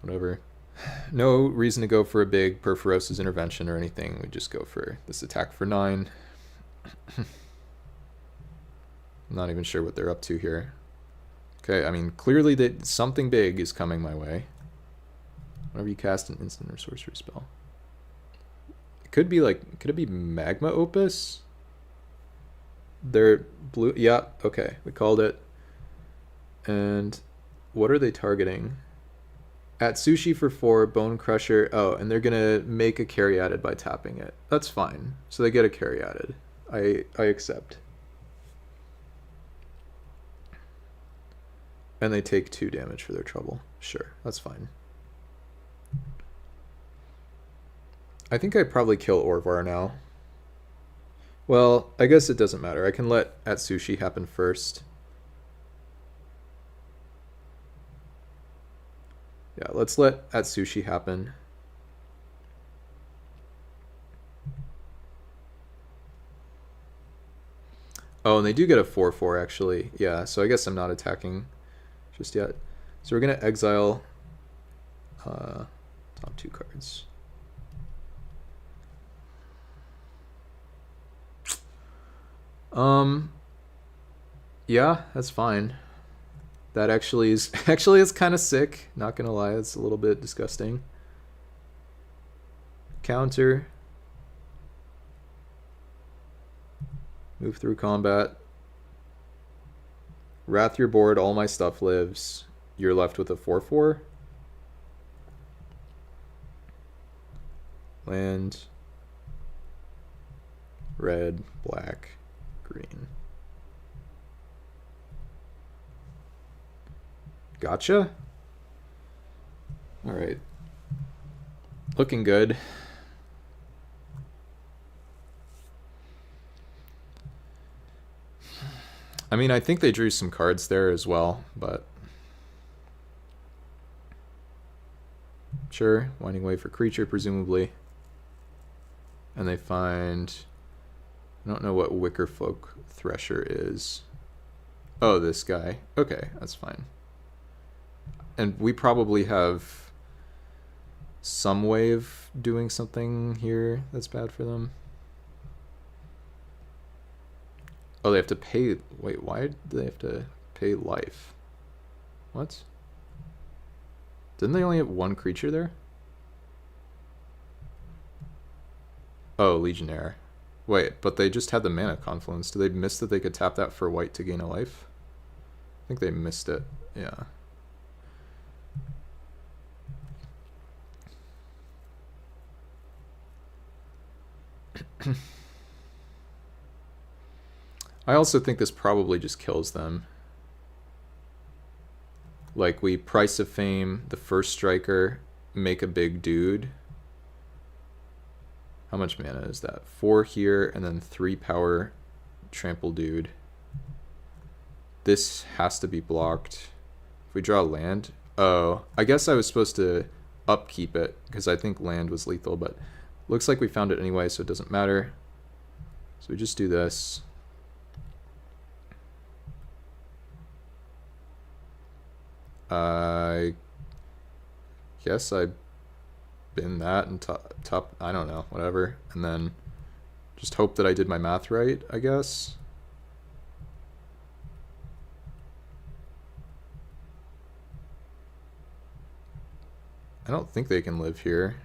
Whatever. No reason to go for a big Perforos's Intervention or anything. We just go for this attack for 9. I'm not even sure what they're up to here. Okay, I mean, clearly that something big is coming my way. Whenever you cast an instant or sorcery spell. It could be like, could it be Magma Opus? They're blue. Yeah, okay, we called it. And what are they targeting? Atsushi for 4, Bone Crusher. Oh, and they're gonna make a carry added by tapping it. That's fine. So they get a carry added. I accept. And they take 2 damage for their trouble. Sure, that's fine. I think I'd probably kill Orvar now. Well, I guess it doesn't matter. I can let Atsushi happen first. Yeah, let's let Atsushi happen. Oh, and they do get a 4/4 actually. Yeah, so I guess I'm not attacking just yet. So we're gonna exile top 2 cards. Yeah, that's fine. That actually is kind of sick. Not gonna lie, it's a little bit disgusting. Counter. Move through combat. Wrath your board, all my stuff lives. You're left with a 4/4. Land. Red, black, green. Gotcha. All right. Looking good. I mean, I think they drew some cards there as well, but sure. Winding Way for creature, presumably. And they find, I don't know what Wickerfolk Thresher is. Oh, this guy. Okay, that's fine. And we probably have some way of doing something here that's bad for them. Oh, they have to pay. Wait, why do they have to pay life? What? Didn't they only have one creature there? Oh, Legionnaire. Wait, but they just had the mana confluence. Did they miss that they could tap that for white to gain a life? I think they missed it. Yeah. I also think this probably just kills them. Like, we Price of Fame the first striker, make a big dude. How much mana is that? 4 here, and then 3 power trample dude. This has to be blocked. If we draw land... Oh, I guess I was supposed to upkeep it, because I think land was lethal, but looks like we found it anyway, so it doesn't matter. So we just do this. I guess I bin that and top, I don't know, whatever, and then just hope that I did my math right, I guess. I don't think they can live here.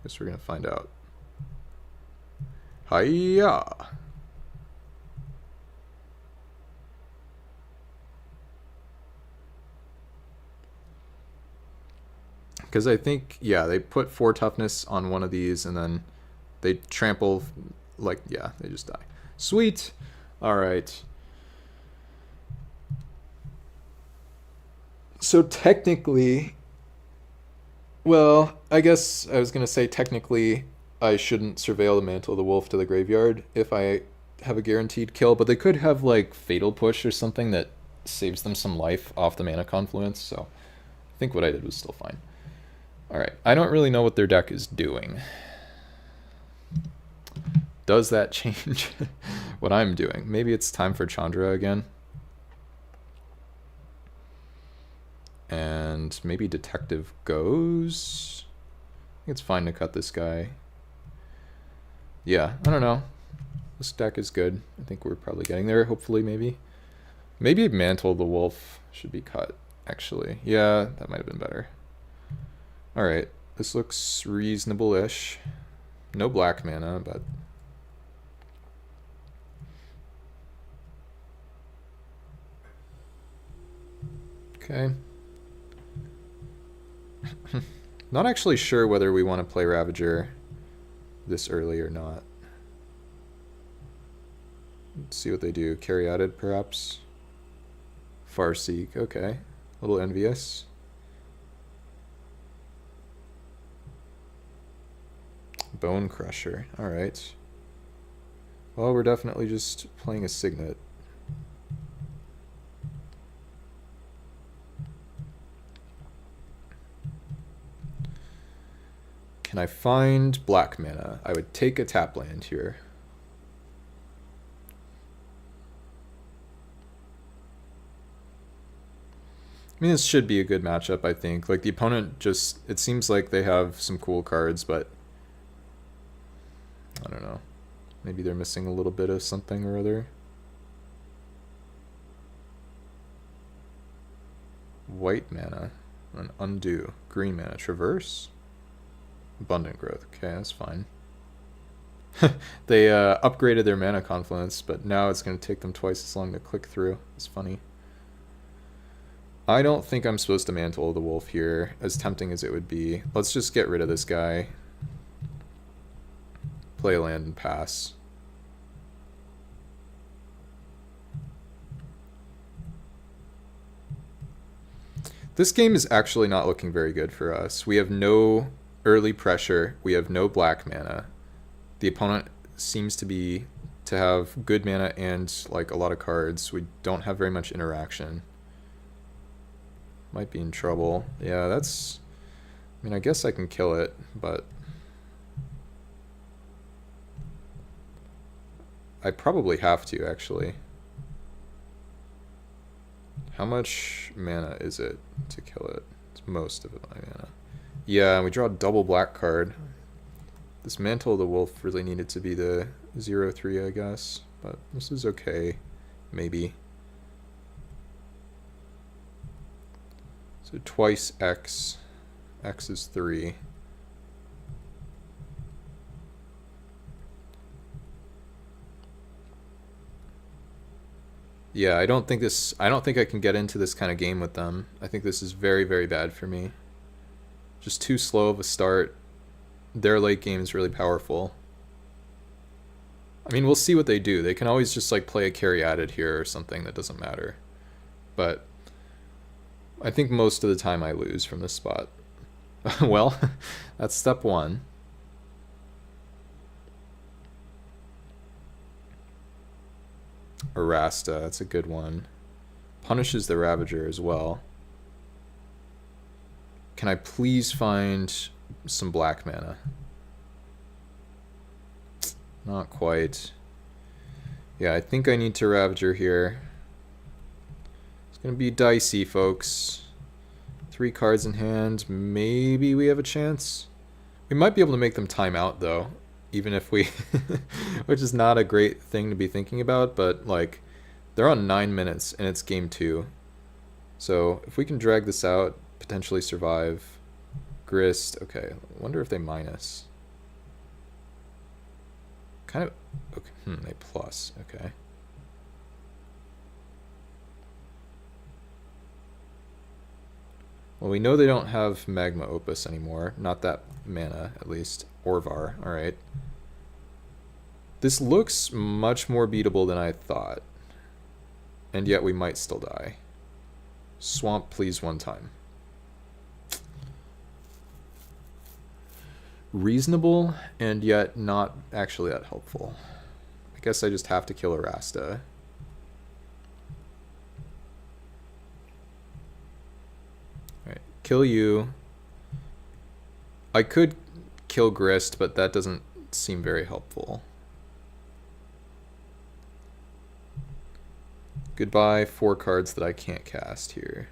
Guess we're gonna find out. Hiya! Because I think, yeah, they put 4 toughness on one of these, and then they trample, like, yeah, they just die. Sweet! Alright. So technically, well, I guess I was going to say technically I shouldn't surveil the Mantle of the Wolf to the graveyard if I have a guaranteed kill, but they could have, like, Fatal Push or something that saves them some life off the mana confluence, so I think what I did was still fine. Alright, I don't really know what their deck is doing. Does that change what I'm doing? Maybe it's time for Chandra again. And maybe Detective goes. I think it's fine to cut this guy. Yeah, I don't know. This deck is good. I think we're probably getting there, hopefully, maybe. Maybe Mantle of the Wolf should be cut, actually. Yeah, that might have been better. Alright, this looks reasonable-ish. No black mana, but... Okay. Not actually sure whether we want to play Ravager this early or not. Let's see what they do. Caryatid, perhaps? Farseek, okay. A little envious. Bone Crusher, alright. Well, we're definitely just playing a Signet. Can I find black mana? I would take a tap land here. I mean, this should be a good matchup, I think. Like, the opponent just... It seems like they have some cool cards, but... I don't know. Maybe they're missing a little bit of something or other. White mana. An undo. Green mana. Traverse? Abundant Growth. Okay, that's fine. They upgraded their mana confluence, but now it's going to take them twice as long to click through. It's funny. I don't think I'm supposed to Mantle of the Wolf here, as tempting as it would be. Let's just get rid of this guy. Play a land and pass. This game is actually not looking very good for us. We have no early pressure. We have no black mana. The opponent seems to have good mana and like a lot of cards. We don't have very much interaction. Might be in trouble. Yeah, that's... I mean, I guess I can kill it, but... I probably have to, actually. How much mana is it to kill it? It's most of it, my mana. Yeah, we draw a double black card. This Mantle of the Wolf really needed to be the 0/3, I guess. But this is okay. Maybe. So twice X. X is 3. Yeah, I don't think I can get into this kind of game with them. I think this is very, very bad for me. Just too slow of a start. Their late game is really powerful. I mean, we'll see what they do. They can always just like play a Caryatid here or something that doesn't matter. But I think most of the time I lose from this spot. Well, that's step 1. Arasta, that's a good one. Punishes the Ravager as well. Can I please find some black mana? Not quite. Yeah, I think I need to Ravager here. It's gonna be dicey, folks. 3 cards in hand. Maybe we have a chance. We might be able to make them time out, though. Even if we... which is not a great thing to be thinking about, but, like, they're on 9 minutes, and it's game 2. So, if we can drag this out, potentially survive. Grist. Okay, I wonder if they minus. Kind of... Okay, they plus. Okay. Well, we know they don't have Magma Opus anymore. Not that mana, at least. Orvar, alright. This looks much more beatable than I thought. And yet we might still die. Swamp, please, one time. Reasonable, and yet not actually that helpful. I guess I just have to kill Arasta. Alright, kill you. I could kill Grist, but that doesn't seem very helpful. Goodbye, 4 cards that I can't cast here.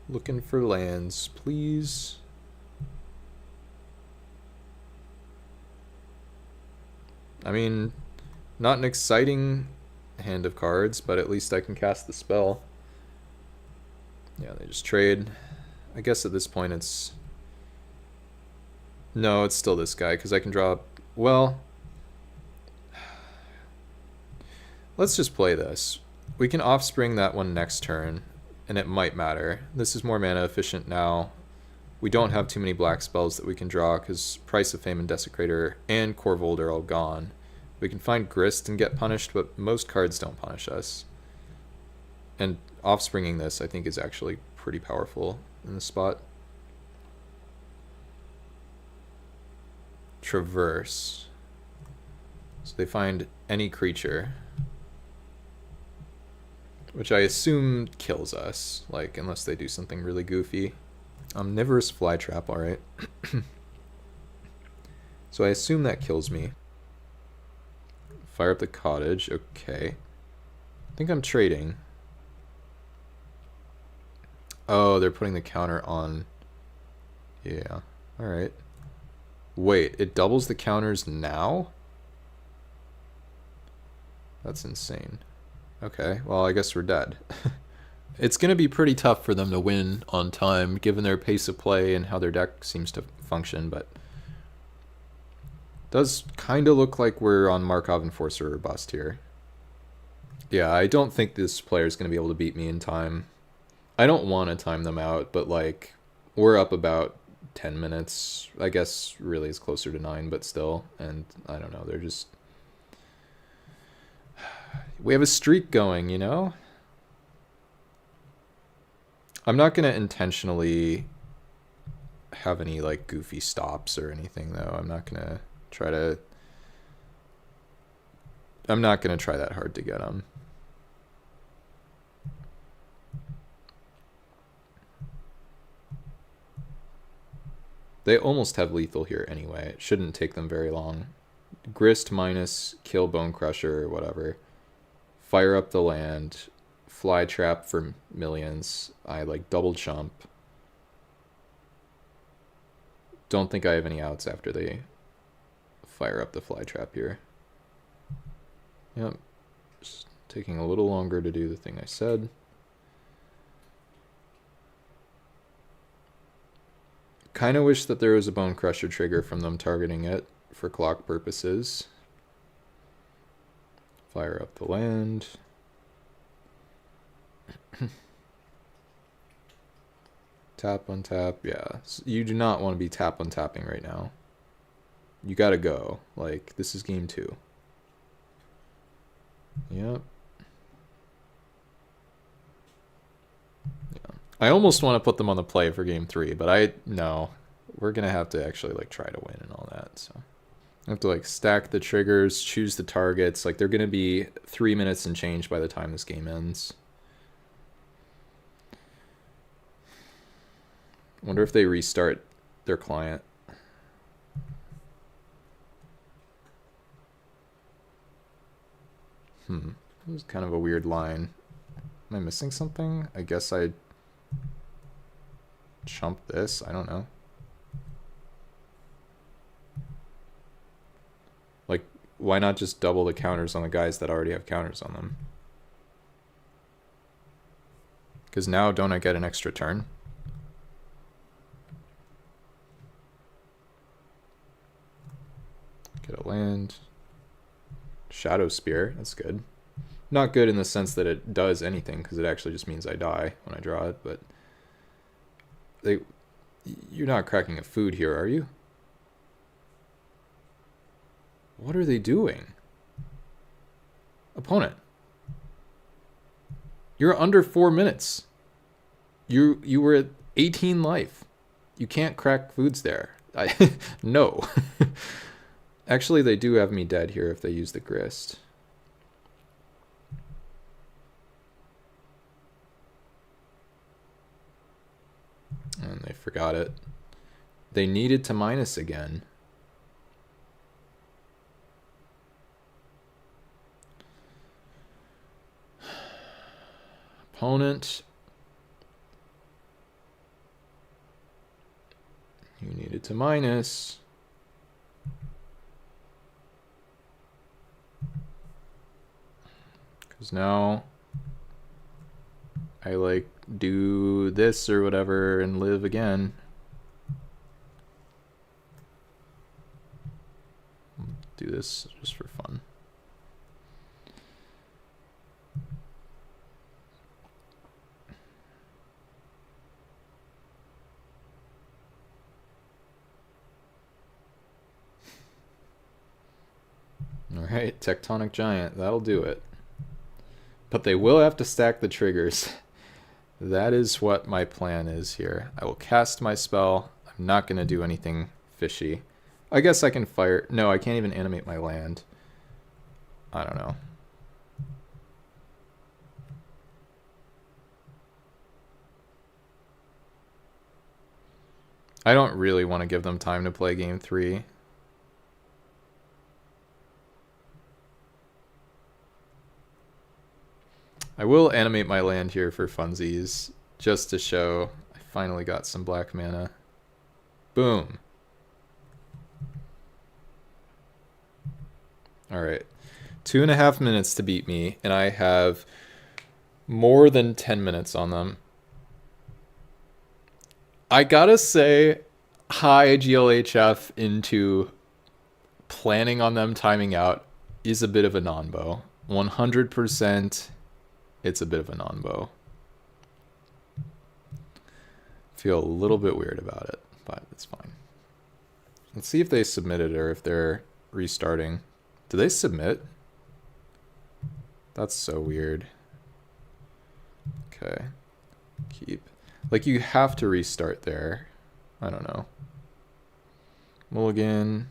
Looking for lands, please. I mean, not an exciting hand of cards, but at least I can cast the spell. Yeah, they just trade. I guess at this point it's... No, it's still this guy, because I can draw... Well... Let's just play this. We can Offspring that one next turn, and it might matter. This is more mana efficient now. We don't have too many black spells that we can draw, because Price of Fame and Desecrator and Corvold are all gone. We can find Grist and get punished, but most cards don't punish us. And Offspringing this, I think, is actually pretty powerful in this spot. Traverse. So they find any creature, which I assume kills us, like, unless they do something really goofy. Omnivorous Flytrap, alright. So I assume that kills me. Fire up the cottage, okay. I think I'm trading. Oh, they're putting the counter on. Yeah, alright. Wait, it doubles the counters now? That's insane. Okay, well, I guess we're dead. It's going to be pretty tough for them to win on time, given their pace of play and how their deck seems to function, but... Does kind of look like we're on Markov Enforcer or bust here. Yeah, I don't think this player is going to be able to beat me in time. I don't want to time them out, but, like, we're up about 10 minutes. I guess really it's closer to 9, but still. And I don't know, they're just... We have a streak going, you know? I'm not going to intentionally have any, like, goofy stops or anything, though. I'm not going to try to... I'm not going to try that hard to get them. They almost have lethal here anyway. It shouldn't take them very long. Grist minus, kill Bone Crusher, whatever. Fire up the land. fly trap for millions. I like double jump. Don't think I have any outs after they fire up the fly trap here. Yep. Just taking a little longer to do the thing I said. Kind of wish that there was a Bone Crusher trigger from them targeting it for clock purposes. Fire up the land. Tap on tap, yeah. You do not want to be tap on tapping right now. You gotta go. Like, this is game 2. Yep. Yeah. I almost want to put them on the play for game 3, but no. We're gonna have to actually like try to win and all that, so. I have to like stack the triggers, choose the targets. Like, they're gonna be 3 minutes and change by the time this game ends. Wonder if they restart their client. It was kind of a weird line. Am I missing something? I guess I chumped this. I don't know. Like, why not just double the counters on the guys that already have counters on them? Because now don't I get an extra turn? Get a land. Shadow Spear, that's good. Not good in the sense that it does anything, because it actually just means I die when I draw it, but you're not cracking a food here, are you? What are they doing? Opponent. You're under 4 minutes. You were at 18 life. You can't crack foods there. No. Actually, they do have me dead here if they use the grist. And they forgot it. They needed to minus again. Opponent. You needed to minus. Because now I like do this or whatever and live again. Do this just for fun. All right, Tectonic Giant, that'll do it. But they will have to stack the triggers. That is what my plan is here. I will cast my spell. I'm not going to do anything fishy. I guess I can fire. No, I can't even animate my land. I don't know. I don't really want to give them time to play game 3. I will animate my land here for funsies, just to show I finally got some black mana. Boom. Alright. 2.5 minutes to beat me, and I have more than 10 minutes on them. I gotta say, high GLHF into planning on them timing out is a bit of a non-bow. 100%. It's a bit of a non-bow. Feel a little bit weird about it, but it's fine. Let's see if they submitted or if they're restarting. Do they submit? That's so weird. Okay. Keep. Like, you have to restart there. I don't know. Mulligan.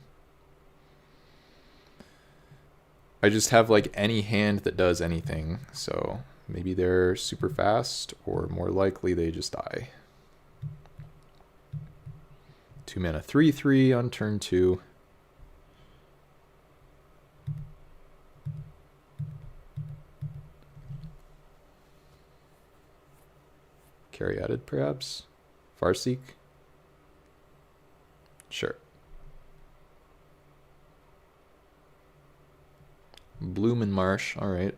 I just have, like, any hand that does anything, so maybe they're super fast, or more likely they just die. 2 mana 3/3 on turn 2. Caryatid, perhaps? Farseek? Sure. Bloom Marsh, alright.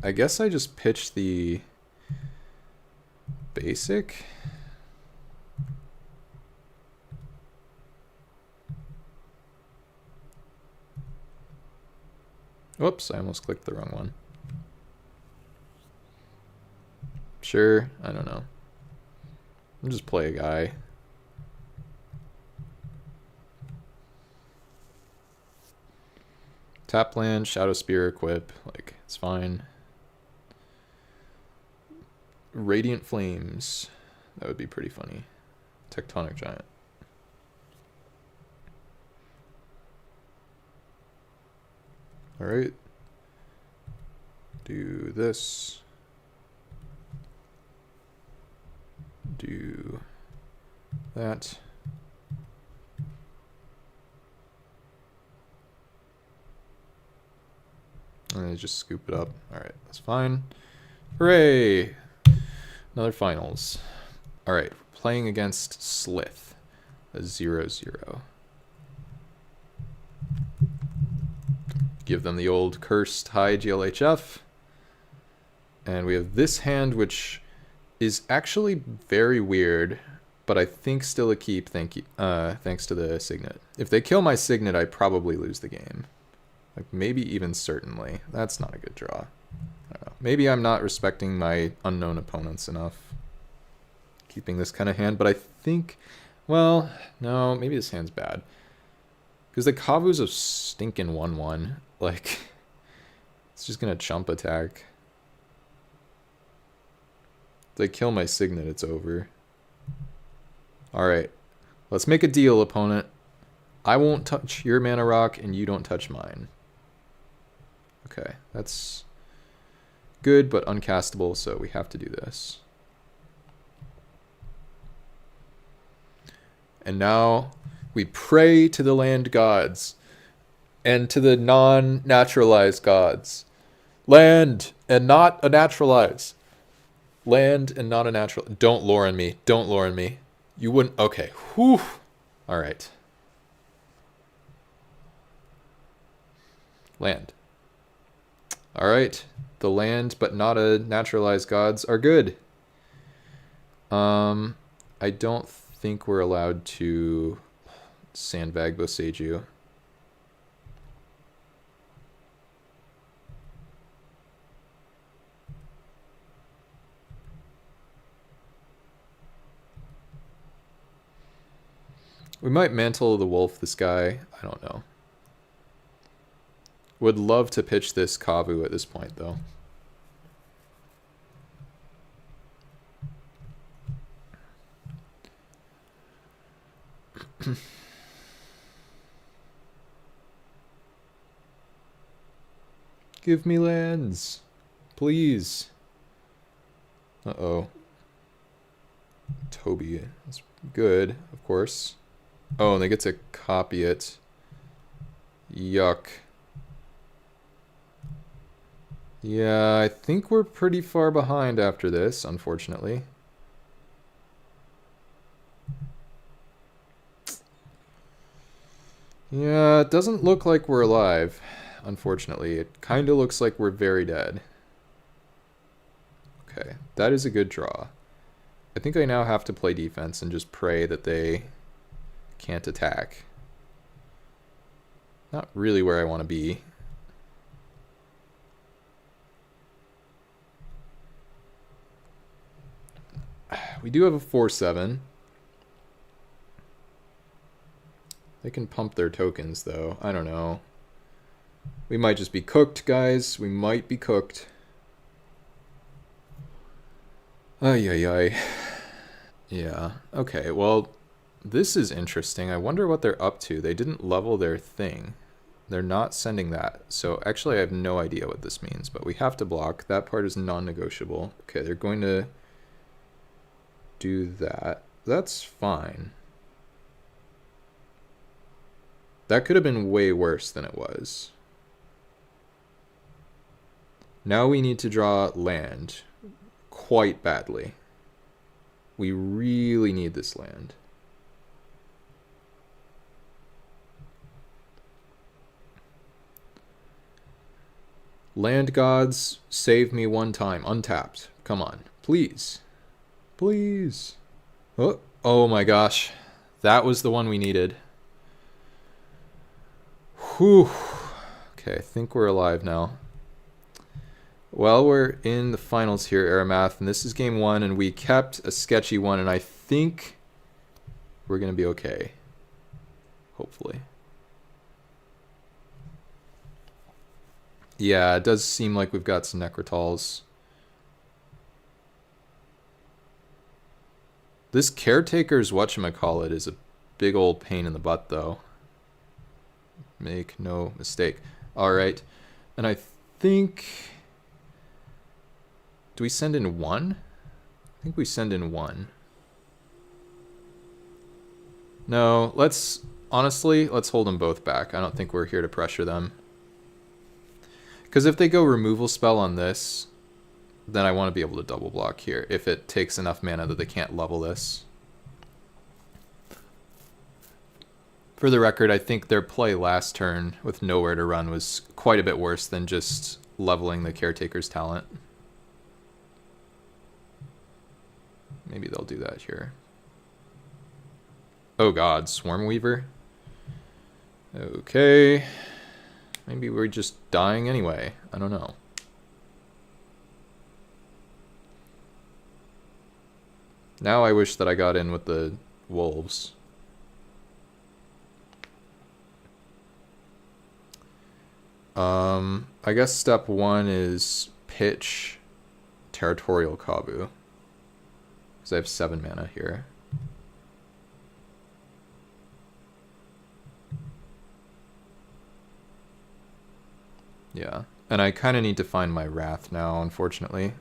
I guess I just pitched the basic. Whoops, I almost clicked the wrong one. Sure, I don't know. I'll just play a guy. Tap land, Shadow Spear equip, like, it's fine. Radiant Flames, that would be pretty funny. Tectonic Giant. Alright. Do this. Do that. And I just scoop it up. Alright, that's fine. Hooray! Another finals. Alright, playing against Slith. A 0-0. Give them the old cursed high GLHF. And we have this hand, which is actually very weird, but I think still a keep, thanks to the Signet. If they kill my Signet, I probably lose the game. Like, maybe even certainly. That's not a good draw. I don't know. Maybe I'm not respecting my unknown opponents enough. Keeping this kind of hand, but I think... Well, no, maybe this hand's bad. Because the Kavu's a stinking 1-1. Like, it's just gonna chump attack. If they kill my Signet, it's over. Alright. Let's make a deal, opponent. I won't touch your mana rock, and you don't touch mine. Okay, that's good, but uncastable, so we have to do this. And now we pray to the land gods and to the non-naturalized gods. Land and not a naturalize. Land and not a natural. Don't lore on me. Don't lore on me. You wouldn't. Okay. Whew. All right. Land. All right. The land but not a naturalized gods are good. I don't think we're allowed to Sandbag Boseiju. We might Mantle of the Wolf this guy. I don't know. Would love to pitch this Kavu at this point, though. Give me lands, please. Uh-oh. Toby. That's good, of course. Oh, and they get to copy it. Yuck. Yeah, I think we're pretty far behind after this, unfortunately. Yeah, it doesn't look like we're alive, unfortunately. It kind of looks like we're very dead. Okay, that is a good draw. I think I now have to play defense and just pray that they can't attack. Not really where I want to be. We do have a 4/7. They can pump their tokens, though. I don't know. We might just be cooked, guys. We might be cooked. Ay, ay, ay. Yeah. Okay, well, this is interesting. I wonder what they're up to. They didn't level their thing. They're not sending that. So actually, I have no idea what this means, but we have to block. That part is non-negotiable. Okay, they're going to do that. That's fine. That could have been way worse than it was. Now we need to draw land quite badly. We really need this land. Land gods, save me one time. Untapped. Come on. Please. Please. Oh my gosh. That was the one we needed. Whew. Okay, I think we're alive now. Well, we're in the finals here, Aramath, and this is game 1, and we kept a sketchy one, and I think we're going to be okay. Hopefully. Yeah, it does seem like we've got some Necrotals. This Caretaker's whatchamacallit is a big old pain in the butt, though. Make no mistake. Alright, and I think... Do we send in 1? I think we send in 1. No, honestly, let's hold them both back. I don't think we're here to pressure them. Because if they go removal spell on this, then I want to be able to double block here if it takes enough mana that they can't level this. For the record, I think their play last turn with nowhere to run was quite a bit worse than just leveling the Caretaker's talent. Maybe they'll do that here. Oh god, Swarm Weaver. Okay. Maybe we're just dying anyway. I don't know. Now I wish that I got in with the wolves. I guess step 1 is pitch Territorial Kabu. Because I have 7 mana here. Yeah, and I kind of need to find my Wrath now, unfortunately.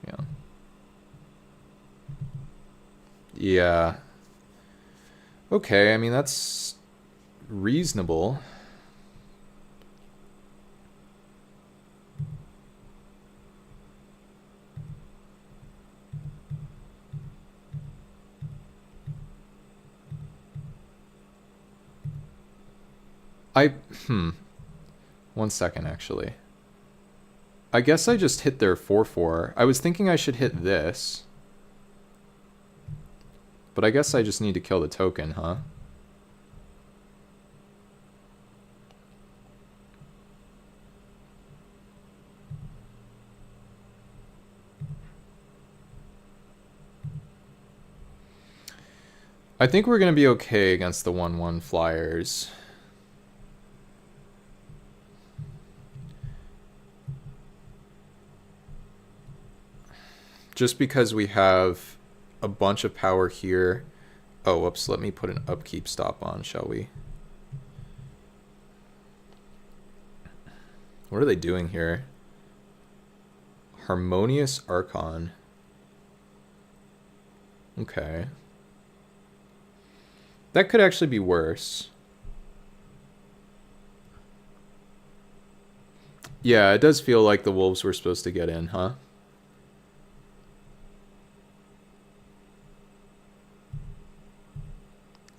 Yeah. Yeah. Okay, I mean, that's reasonable. One second, actually. I guess I just hit their 4/4. I was thinking I should hit this. But I guess I just need to kill the token, huh? I think we're going to be okay against the 1/1 flyers. Just because we have a bunch of power here. Oh, whoops, let me put an upkeep stop on, shall we? What are they doing here? Harmonious Archon. Okay. That could actually be worse. Yeah, it does feel like the wolves were supposed to get in, huh?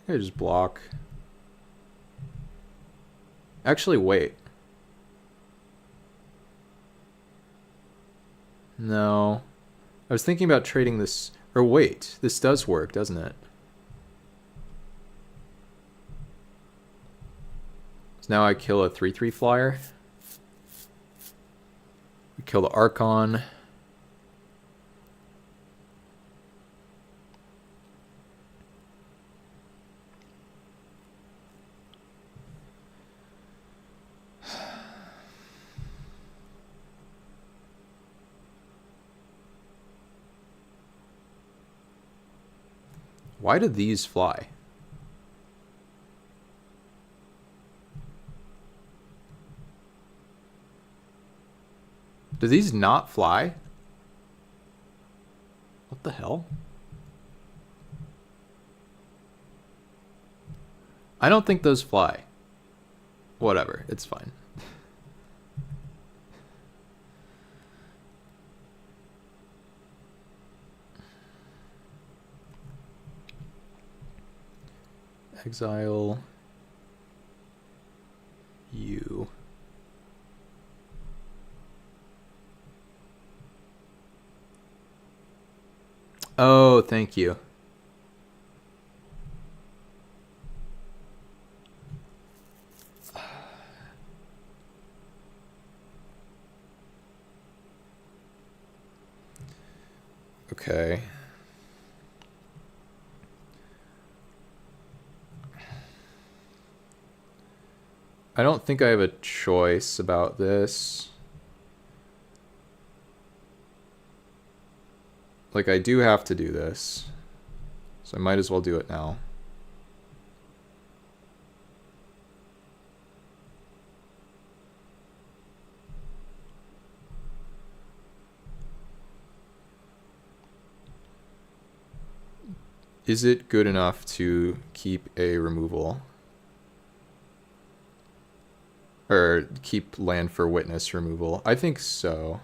I just block. Actually, wait. No. I was thinking about trading this... Or wait, this does work, doesn't it? So now I kill a 3/3 flyer. We kill the Archon. Why do these fly? Do these not fly? What the hell? I don't think those fly. Whatever, it's fine. Exile you. Oh, thank you. Okay. I don't think I have a choice about this. Like, I do have to do this. So I might as well do it now. Is it good enough to keep a removal? Or keep land for witness removal? I think so.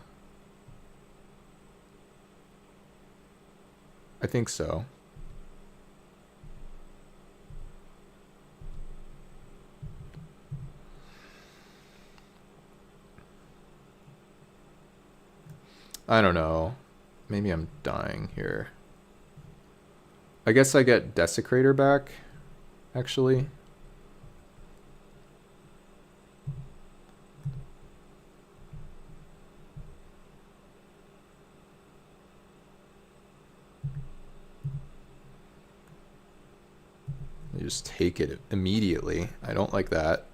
I think so. I don't know. Maybe I'm dying here. I guess I get Desecrator back, actually. You just take it immediately. I don't like that.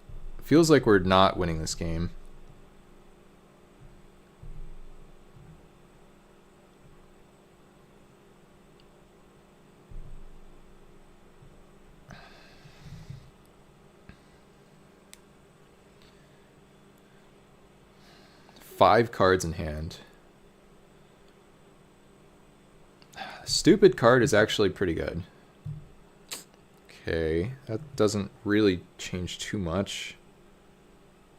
Feels like we're not winning this game. Five cards in hand. Stupid card is actually pretty good. Okay, that doesn't really change too much.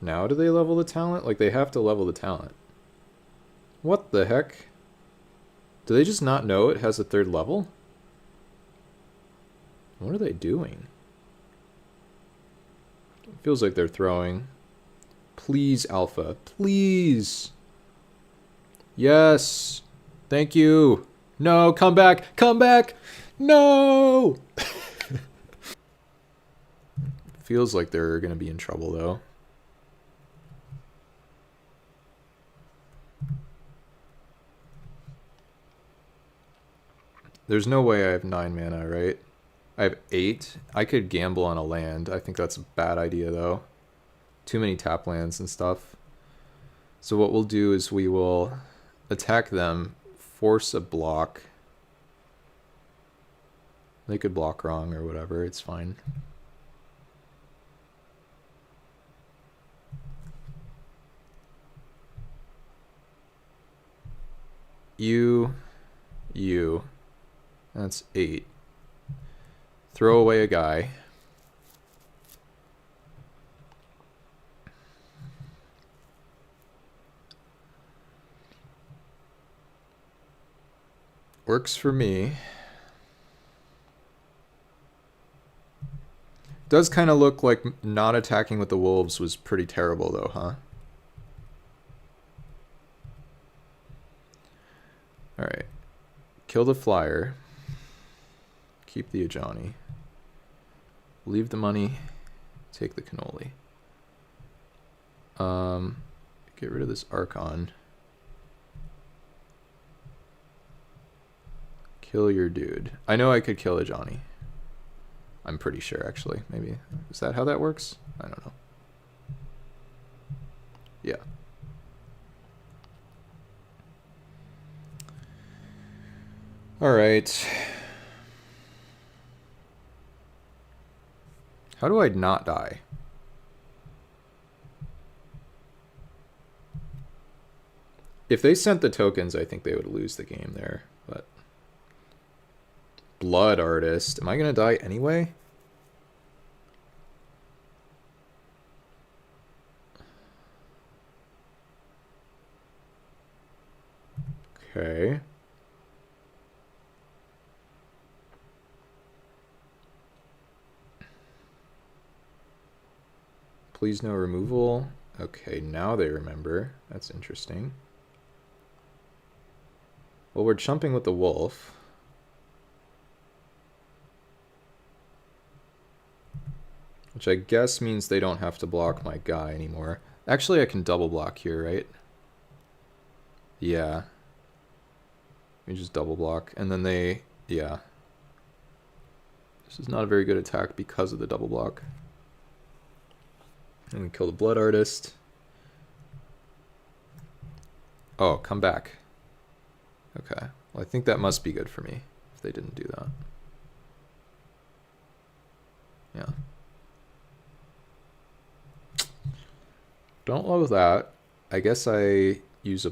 Now do they level the talent? Like, they have to level the talent. What the heck? Do they just not know it has a third level? What are they doing? It feels like they're throwing. Please, Alpha. Please. Yes. Thank you. No, come back. Come back. No. Feels like they're going to be in trouble, though. There's no way I have 9 mana, right? I have 8. I could gamble on a land. I think that's a bad idea, though. Too many tap lands and stuff. So what we'll do is we will attack them, force a block. They could block wrong or whatever. It's fine. You. That's 8. Throw away a guy. Works for me. Does kind of look like not attacking with the wolves was pretty terrible though, huh? Alright. Kill the flyer. Keep the Ajani. Leave the money. Take the cannoli. Get rid of this Archon. Kill your dude. I know I could kill Ajani. I'm pretty sure, actually. Maybe. Is that how that works? I don't know. Yeah. Alright. How do I not die? If they sent the tokens, I think they would lose the game there, but... Blood Artist. Am I gonna die anyway? Okay. Please no removal. Okay, now they remember. That's interesting. Well, we're chumping with the wolf. Which I guess means they don't have to block my guy anymore. Actually, I can double block here, right? Yeah. Let me just double block. And then they... Yeah. This is not a very good attack because of the double block. And we kill the Blood Artist. Oh, come back. Okay. Well, I think that must be good for me if they didn't do that. Yeah. Don't love that. I guess I use a...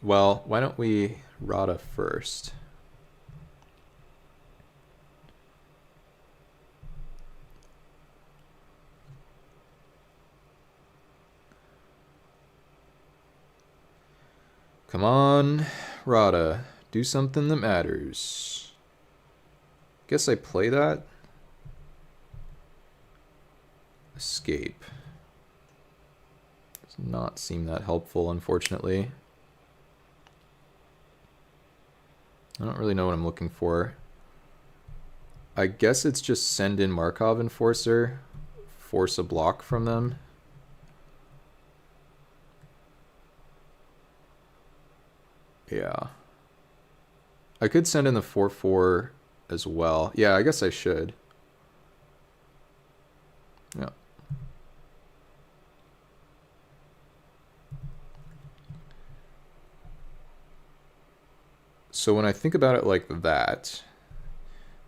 Well, why don't we Rada first? Come on, Rada. Do something that matters. Guess I play that. Escape. Does not seem that helpful, unfortunately. I don't really know what I'm looking for. I guess it's just send in Markov Enforcer, force a block from them. Yeah. I could send in the 4/4 as well. Yeah, I guess I should. Yeah. So when I think about it like that,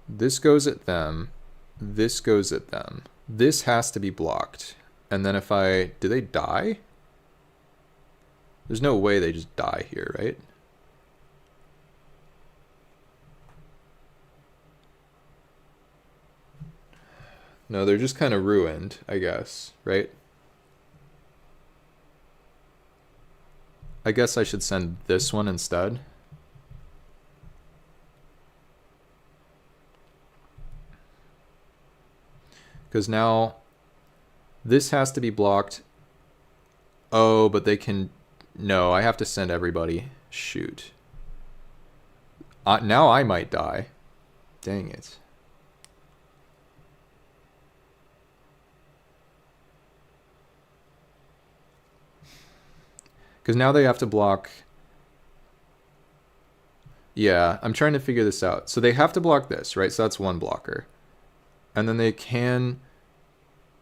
this goes at them, this goes at them. This has to be blocked. And then if I... Do they die? There's no way they just die here, right? No, they're just kind of ruined, I guess, right? I guess I should send this one instead. Because now this has to be blocked. Oh, but they can... No, I have to send everybody. Shoot. Now I might die. Dang it. Because now they have to block... Yeah, I'm trying to figure this out. So they have to block this, right? So that's one blocker. And then they can...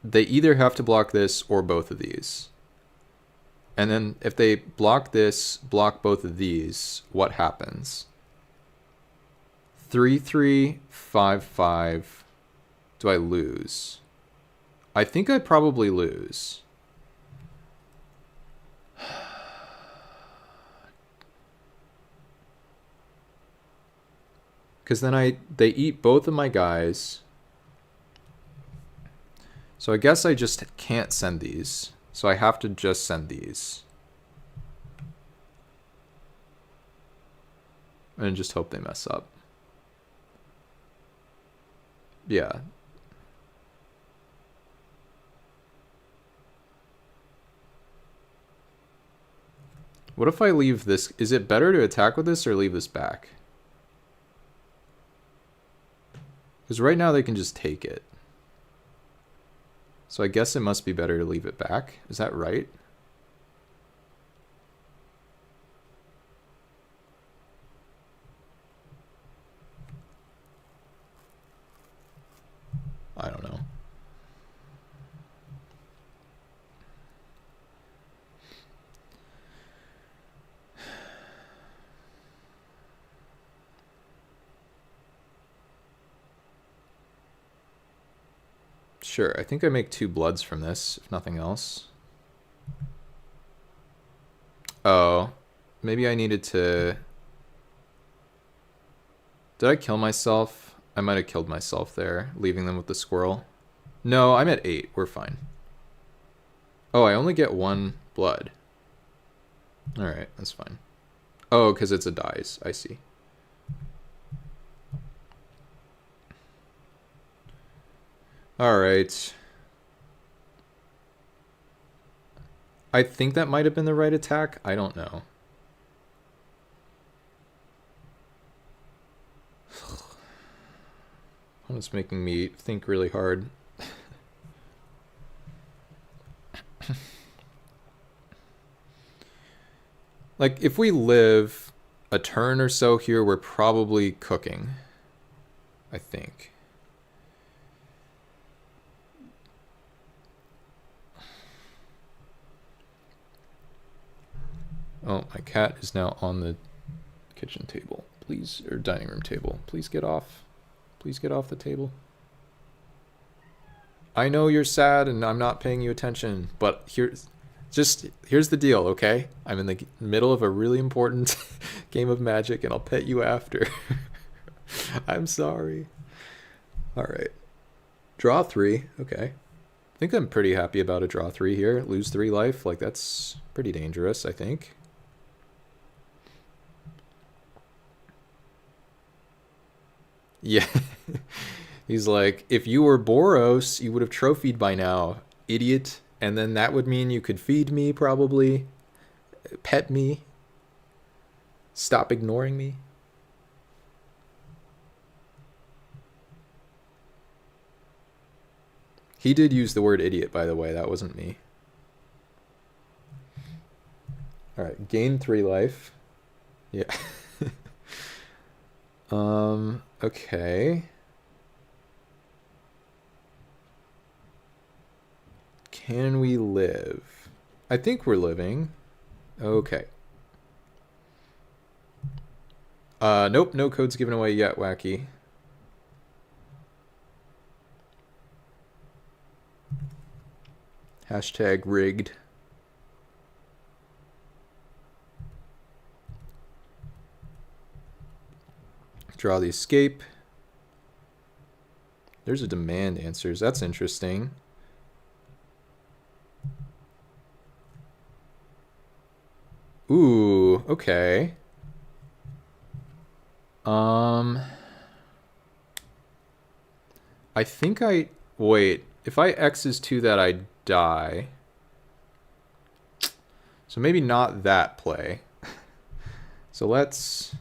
They either have to block this or both of these. And then if they block this, block both of these, what happens? 3/3, 5/5. Do I lose? I think I probably lose. Because then they eat both of my guys. So I guess I just can't send these. So I have to just send these. And just hope they mess up. Yeah. What if I leave this? Is it better to attack with this or leave this back? Because right now they can just take it. So I guess it must be better to leave it back. Is that right? I don't know. Sure, I think I make 2 bloods from this, if nothing else. Oh, maybe I needed to... Did I kill myself? I might have killed myself there, leaving them with the squirrel. No, I'm at 8. We're fine. Oh, I only get 1 blood. Alright, that's fine. Oh, because it's a dice. I see. All right. I think that might have been the right attack. I don't know. It's making me think really hard. Like, if we live a turn or so here, we're probably cooking. I think. Oh, my cat is now on the kitchen table. Please, or dining room table. Please get off. Please get off the table. I know you're sad and I'm not paying you attention, but here's the deal, okay? I'm in the middle of a really important game of Magic and I'll pet you after. I'm sorry. All right. Draw 3. Okay. I think I'm pretty happy about a draw 3 here. Lose 3 life. Like, that's pretty dangerous, I think. Yeah. He's like, if you were Boros, you would have trophied by now, idiot. And then that would mean you could feed me, probably. Pet me. Stop ignoring me. He did use the word idiot, by the way. That wasn't me. All right, gain 3 life. Yeah. Okay. Can we live? I think we're living. Okay. Nope, no codes given away yet, Wacky. Hashtag rigged. Draw the escape. There's a demand answers. That's interesting. Ooh, okay. I think wait, if I X's to that, I die. So maybe not that play. So let's...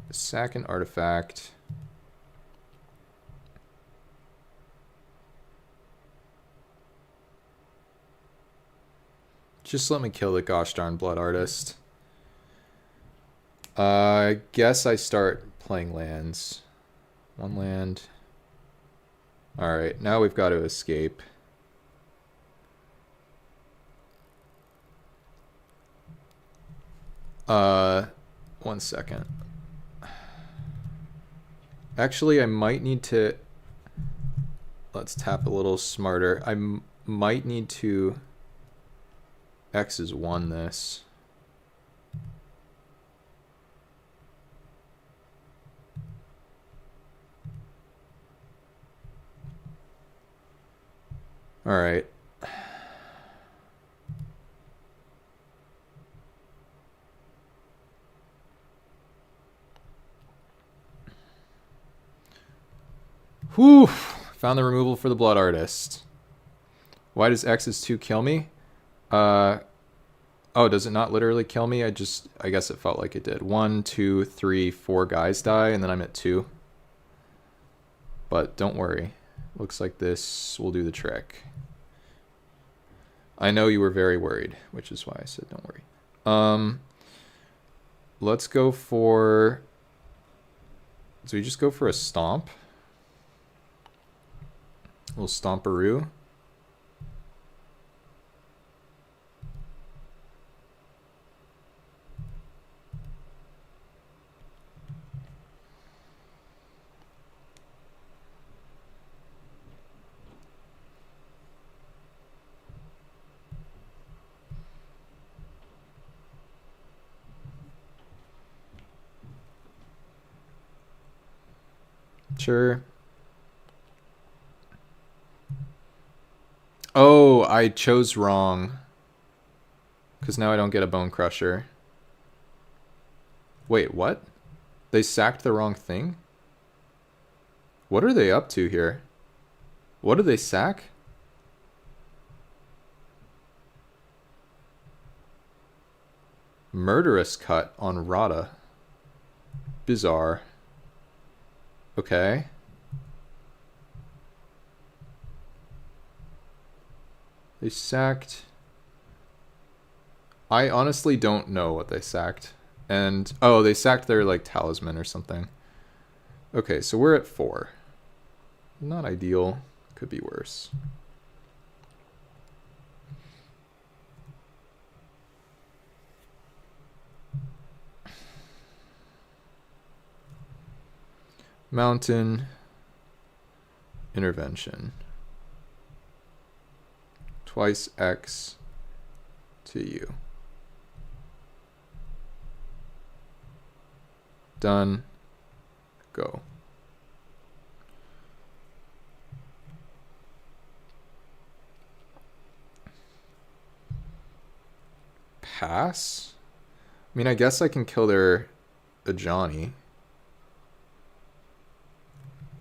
sack an artifact. Just let me kill the gosh darn blood artist. I guess I start playing lands. 1 land. Alright, now we've got to escape. One second. Actually, I might need to... Let's tap a little smarter. I might need to... X is 1 this. All right. Whew. Found the removal for the blood artist. Why does X is 2 kill me? Oh, does it not literally kill me? I guess it felt like it did. 1, 2, 3, 4 guys die, and then I'm at 2. But don't worry. Looks like this will do the trick. I know you were very worried, which is why I said don't worry. Let's go for... So we just go for a stomp. A little stomperoo. Sure. Oh, I chose wrong. Because now I don't get a Bone Crusher. Wait, what? They sacked the wrong thing? What are they up to here? What did they sack? Murderous Cut on Rada. Bizarre. Okay. They sacked... I honestly don't know what they sacked. And, oh, they sacked their, like, talisman or something. Okay, so we're at 4. Not ideal. Could be worse. Mountain. Intervention. Twice X to you. Done. Go. Pass? I mean, I guess I can kill their Ajani.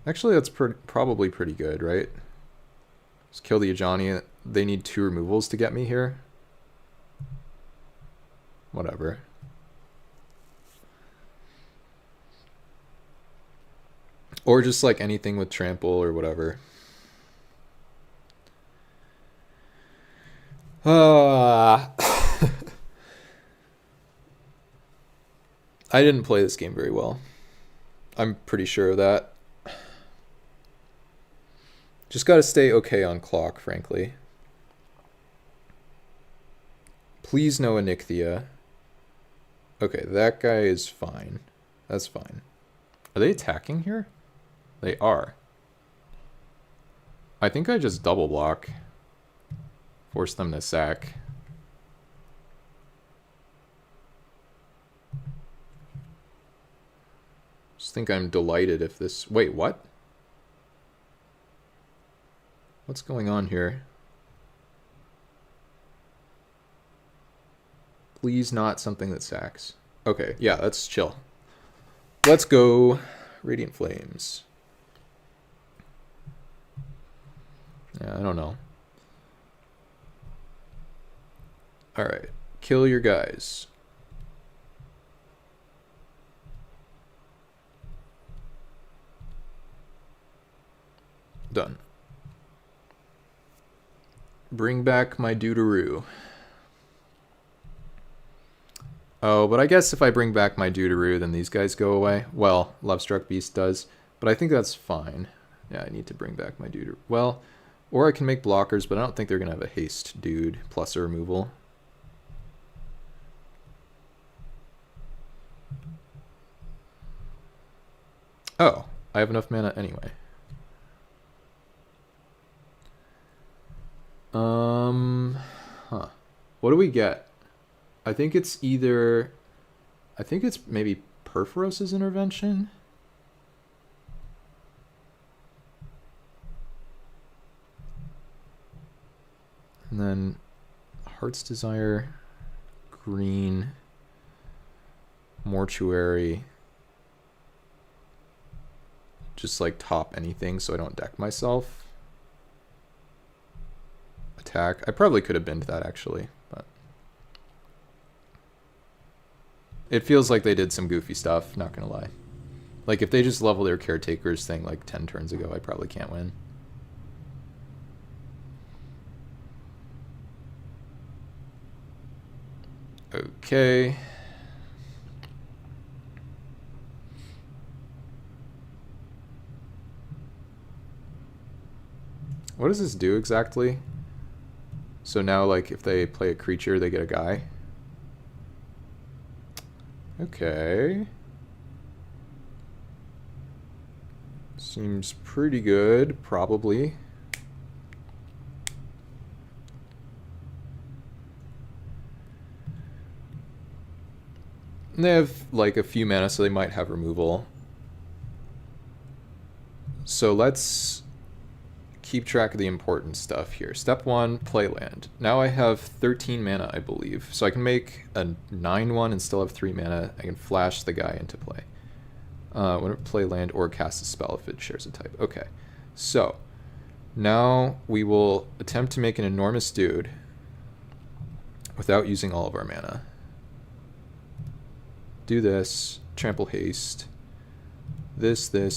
Actually, that's probably pretty good, right? Just kill the Ajani. They need 2 removals to get me here. Whatever. Or just like anything with trample or whatever. I didn't play this game very well. I'm pretty sure of that. Just gotta stay okay on clock, frankly. Please no Onychthia. Okay, that guy is fine. That's fine. Are they attacking here? They are. I think I just double block. Force them to sack. Just think I'm delighted if this... Wait, what? What's going on here? Please not something that sacks. Okay, yeah, that's chill. Let's go. Radiant Flames. Yeah, I don't know. Alright. Kill your guys. Done. Bring back my Deuteroo. Oh, but I guess if I bring back my Deuteroo, then these guys go away. Well, Lovestruck Beast does. But I think that's fine. Yeah, I need to bring back my Deuteroo. Well, or I can make blockers, but I don't think they're going to have a haste dude plus a removal. Oh, I have enough mana anyway. Huh. What do we get? I think it's either... I think it's maybe Perforos's Intervention? And then Heart's Desire, green, Mortuary. Just like top anything so I don't deck myself. Attack. I probably could have been to that actually, but it feels like they did some goofy stuff, not gonna lie. Like if they just level their Caretaker's thing like 10 turns ago, I probably can't win. Okay. What does this do exactly? So now, like, if they play a creature, they get a guy? Okay. Seems pretty good, probably. And they have, like, a few mana, so they might have removal. So let's keep track of the important stuff here. Step 1, play land. Now I have 13 mana, I believe. So I can make a 9/1 and still have 3 mana. I can flash the guy into play. Whenever play land or cast a spell if it shares a type. Okay, so now we will attempt to make an enormous dude without using all of our mana. Do this, trample haste. This, that,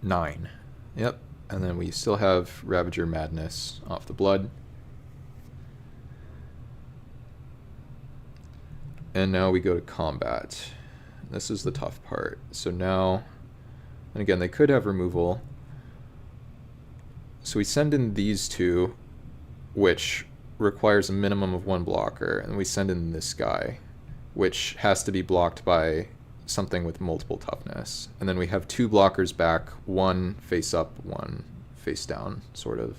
9. Yep, and then we still have Ravager Madness off the blood. And now we go to combat. This is the tough part. So now, and again, they could have removal. So we send in these two, which requires a minimum of 1 blocker, and we send in this guy, which has to be blocked by something with multiple toughness. And then we have 2 blockers back, 1 face up, 1 face down, sort of.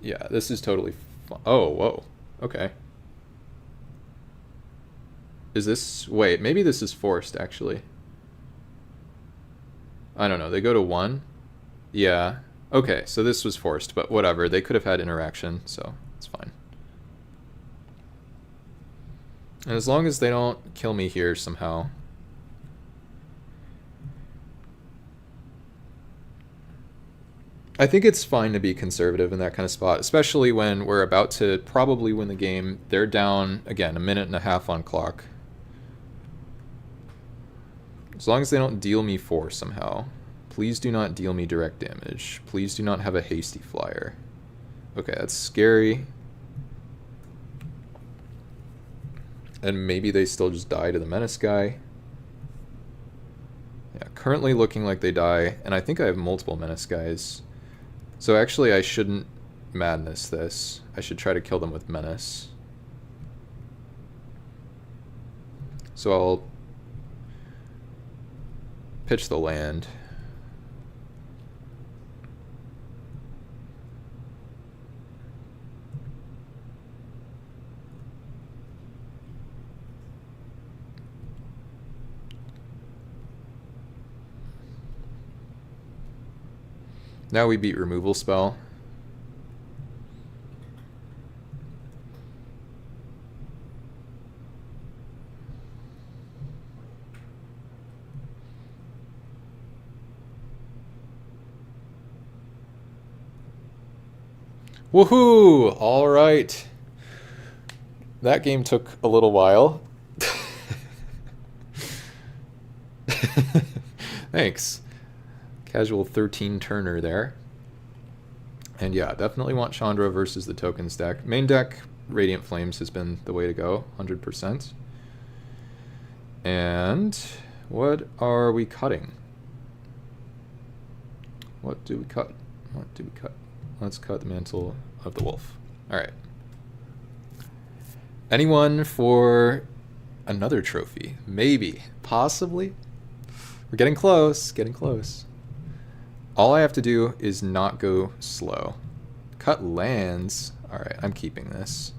Yeah, this is totally fun. Oh, whoa. Okay. Is this... Wait, maybe this is forced, actually. I don't know. They go to 1? Yeah. Okay, so this was forced, but whatever. They could have had interaction, so it's fine. And as long as they don't kill me here somehow. I think it's fine to be conservative in that kind of spot, especially when we're about to probably win the game. They're down, again, 1.5 minutes on clock. As long as they don't deal me 4 somehow. Please do not deal me direct damage. Please do not have a hasty flyer. Okay, that's scary. And maybe they still just die to the menace guy. Yeah, currently looking like they die, and I think I have multiple menace guys. So actually I shouldn't madness this. I should try to kill them with menace. So I'll pitch the land. Now we beat removal spell. Woohoo! All right. That game took a little while. Thanks. Casual 13 turner there. And yeah, definitely want Chandra versus the tokens deck. Main deck, Radiant Flames has been the way to go, 100%. And what are we cutting? What do we cut? What do we cut? Let's cut the Mantle of the Wolf. All right. Anyone for another trophy? Maybe. Possibly. We're getting close. Getting close. All I have to do is not go slow. Cut lands. All right, I'm keeping this.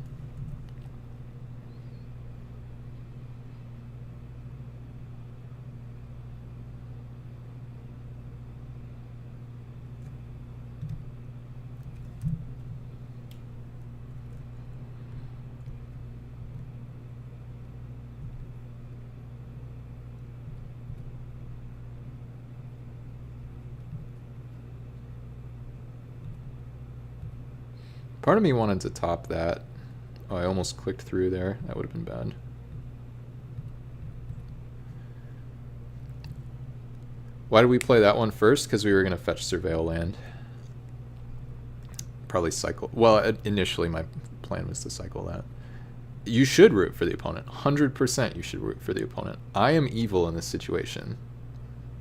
Part of me wanted to top that. Oh, I almost clicked through there. That would have been bad. Why did we play that one first? Because we were going to fetch Surveil land. Probably cycle. Well, initially my plan was to cycle that. You should root for the opponent. 100% you should root for the opponent. I am evil in this situation.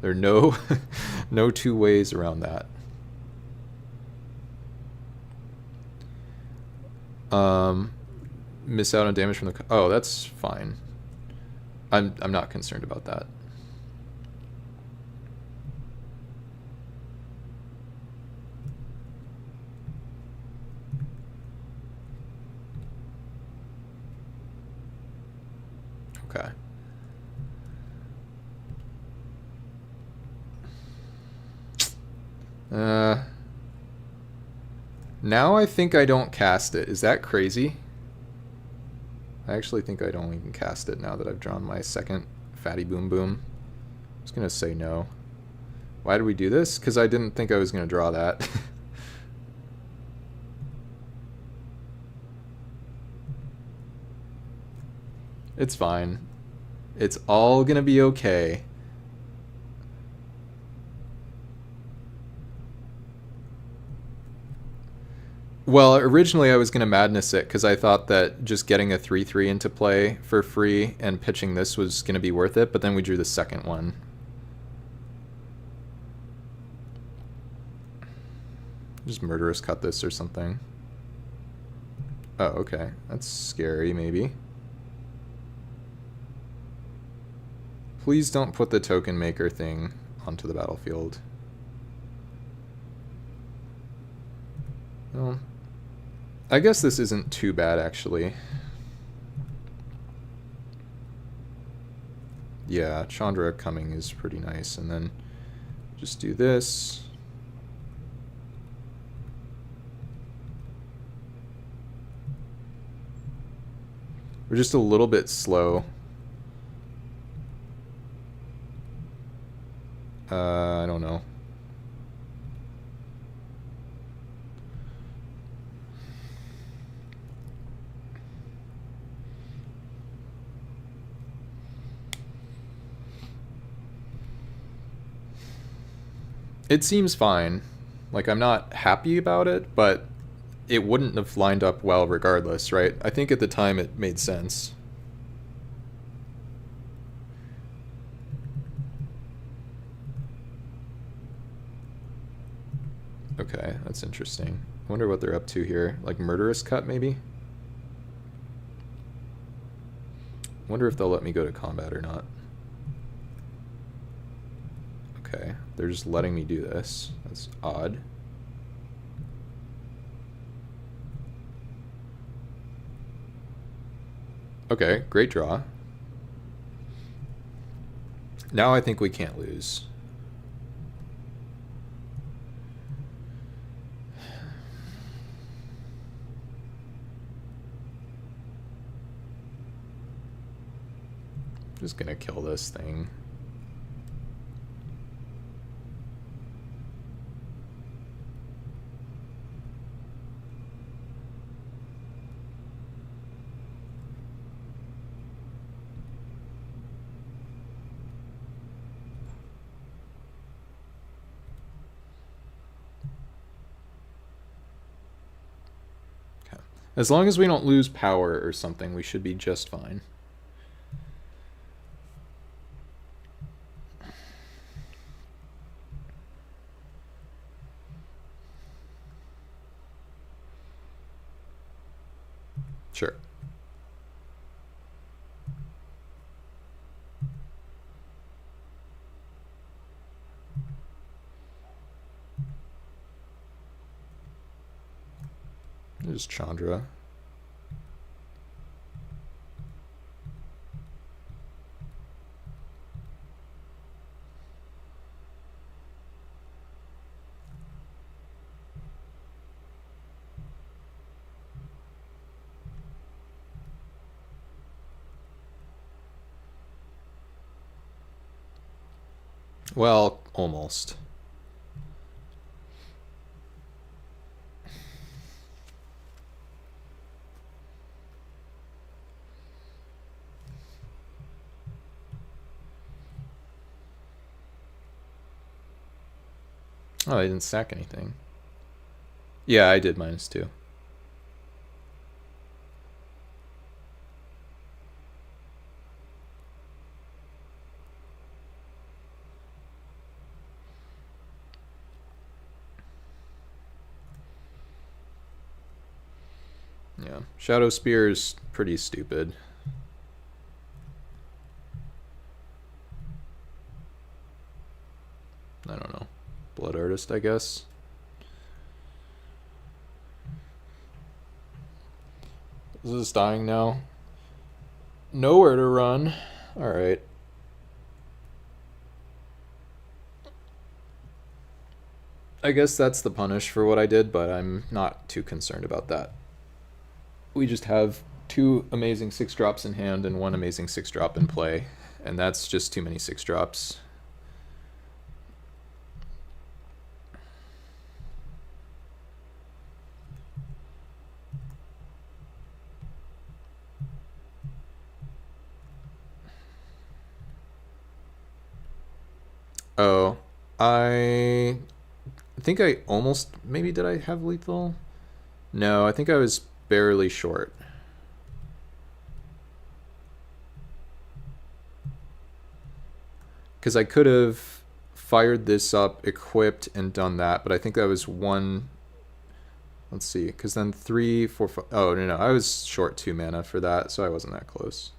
There are no, no 2 ways around that. Miss out on damage from the... Oh, that's fine. I'm not concerned about that. Now I think I don't cast it. Is that crazy? I actually think I don't even cast it now that I've drawn my second Fatty Boom Boom. I'm just gonna say no. Why did we do this? Because I didn't think I was gonna draw that. It's fine. It's all gonna be okay. Well, originally I was going to madness it because I thought that just getting a 3/3 into play for free and pitching this was going to be worth it, but then we drew the second one. Just murderous cut this or something. Oh, okay. That's scary, maybe. Please don't put the token maker thing onto the battlefield. Well, I guess this isn't too bad, actually. Yeah, Chandra coming is pretty nice, and then just do this. We're just a little bit slow. I don't know. It seems fine. Like, I'm not happy about it, but it wouldn't have lined up well regardless, right? I think at the time it made sense. Okay, that's interesting. I wonder what they're up to here. Like murderous cut, maybe? Wonder if they'll let me go to combat or not. Okay, they're just letting me do this. That's odd. Okay, great draw. Now I think we can't lose. Just gonna kill this thing. Okay. As long as we don't lose power or something, we should be just fine. Sure. There's Chandra. Well, almost. Oh, I didn't sack anything. Yeah, I did -2. Yeah, Shadow Spear is pretty stupid. I don't know. Blood Artist, I guess. Is this dying now? Nowhere to run. Alright. I guess that's the punish for what I did, but I'm not too concerned about that. We just have 2 amazing 6-drops in hand and 1 amazing 6-drop in play, and that's just too many 6-drops. Oh, I think I almost, maybe did I have lethal? No, I think I was barely short. Because I could have fired this up, equipped, and done that, but I think that was 1. Let's see, because then 3, 4, 5. Oh, no, I was short 2 mana for that, so I wasn't that close.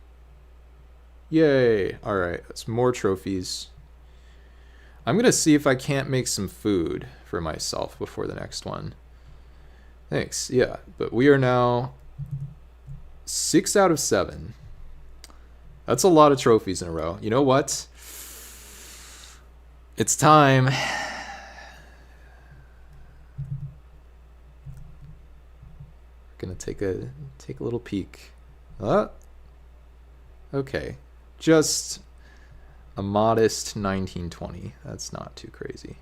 Yay! Alright, that's more trophies. I'm going to see if I can't make some food for myself before the next one. Thanks, yeah. But we are now 6 out of 7. That's a lot of trophies in a row. You know what? It's time. Gonna take a little peek. Okay, just a modest 1920. That's not too crazy.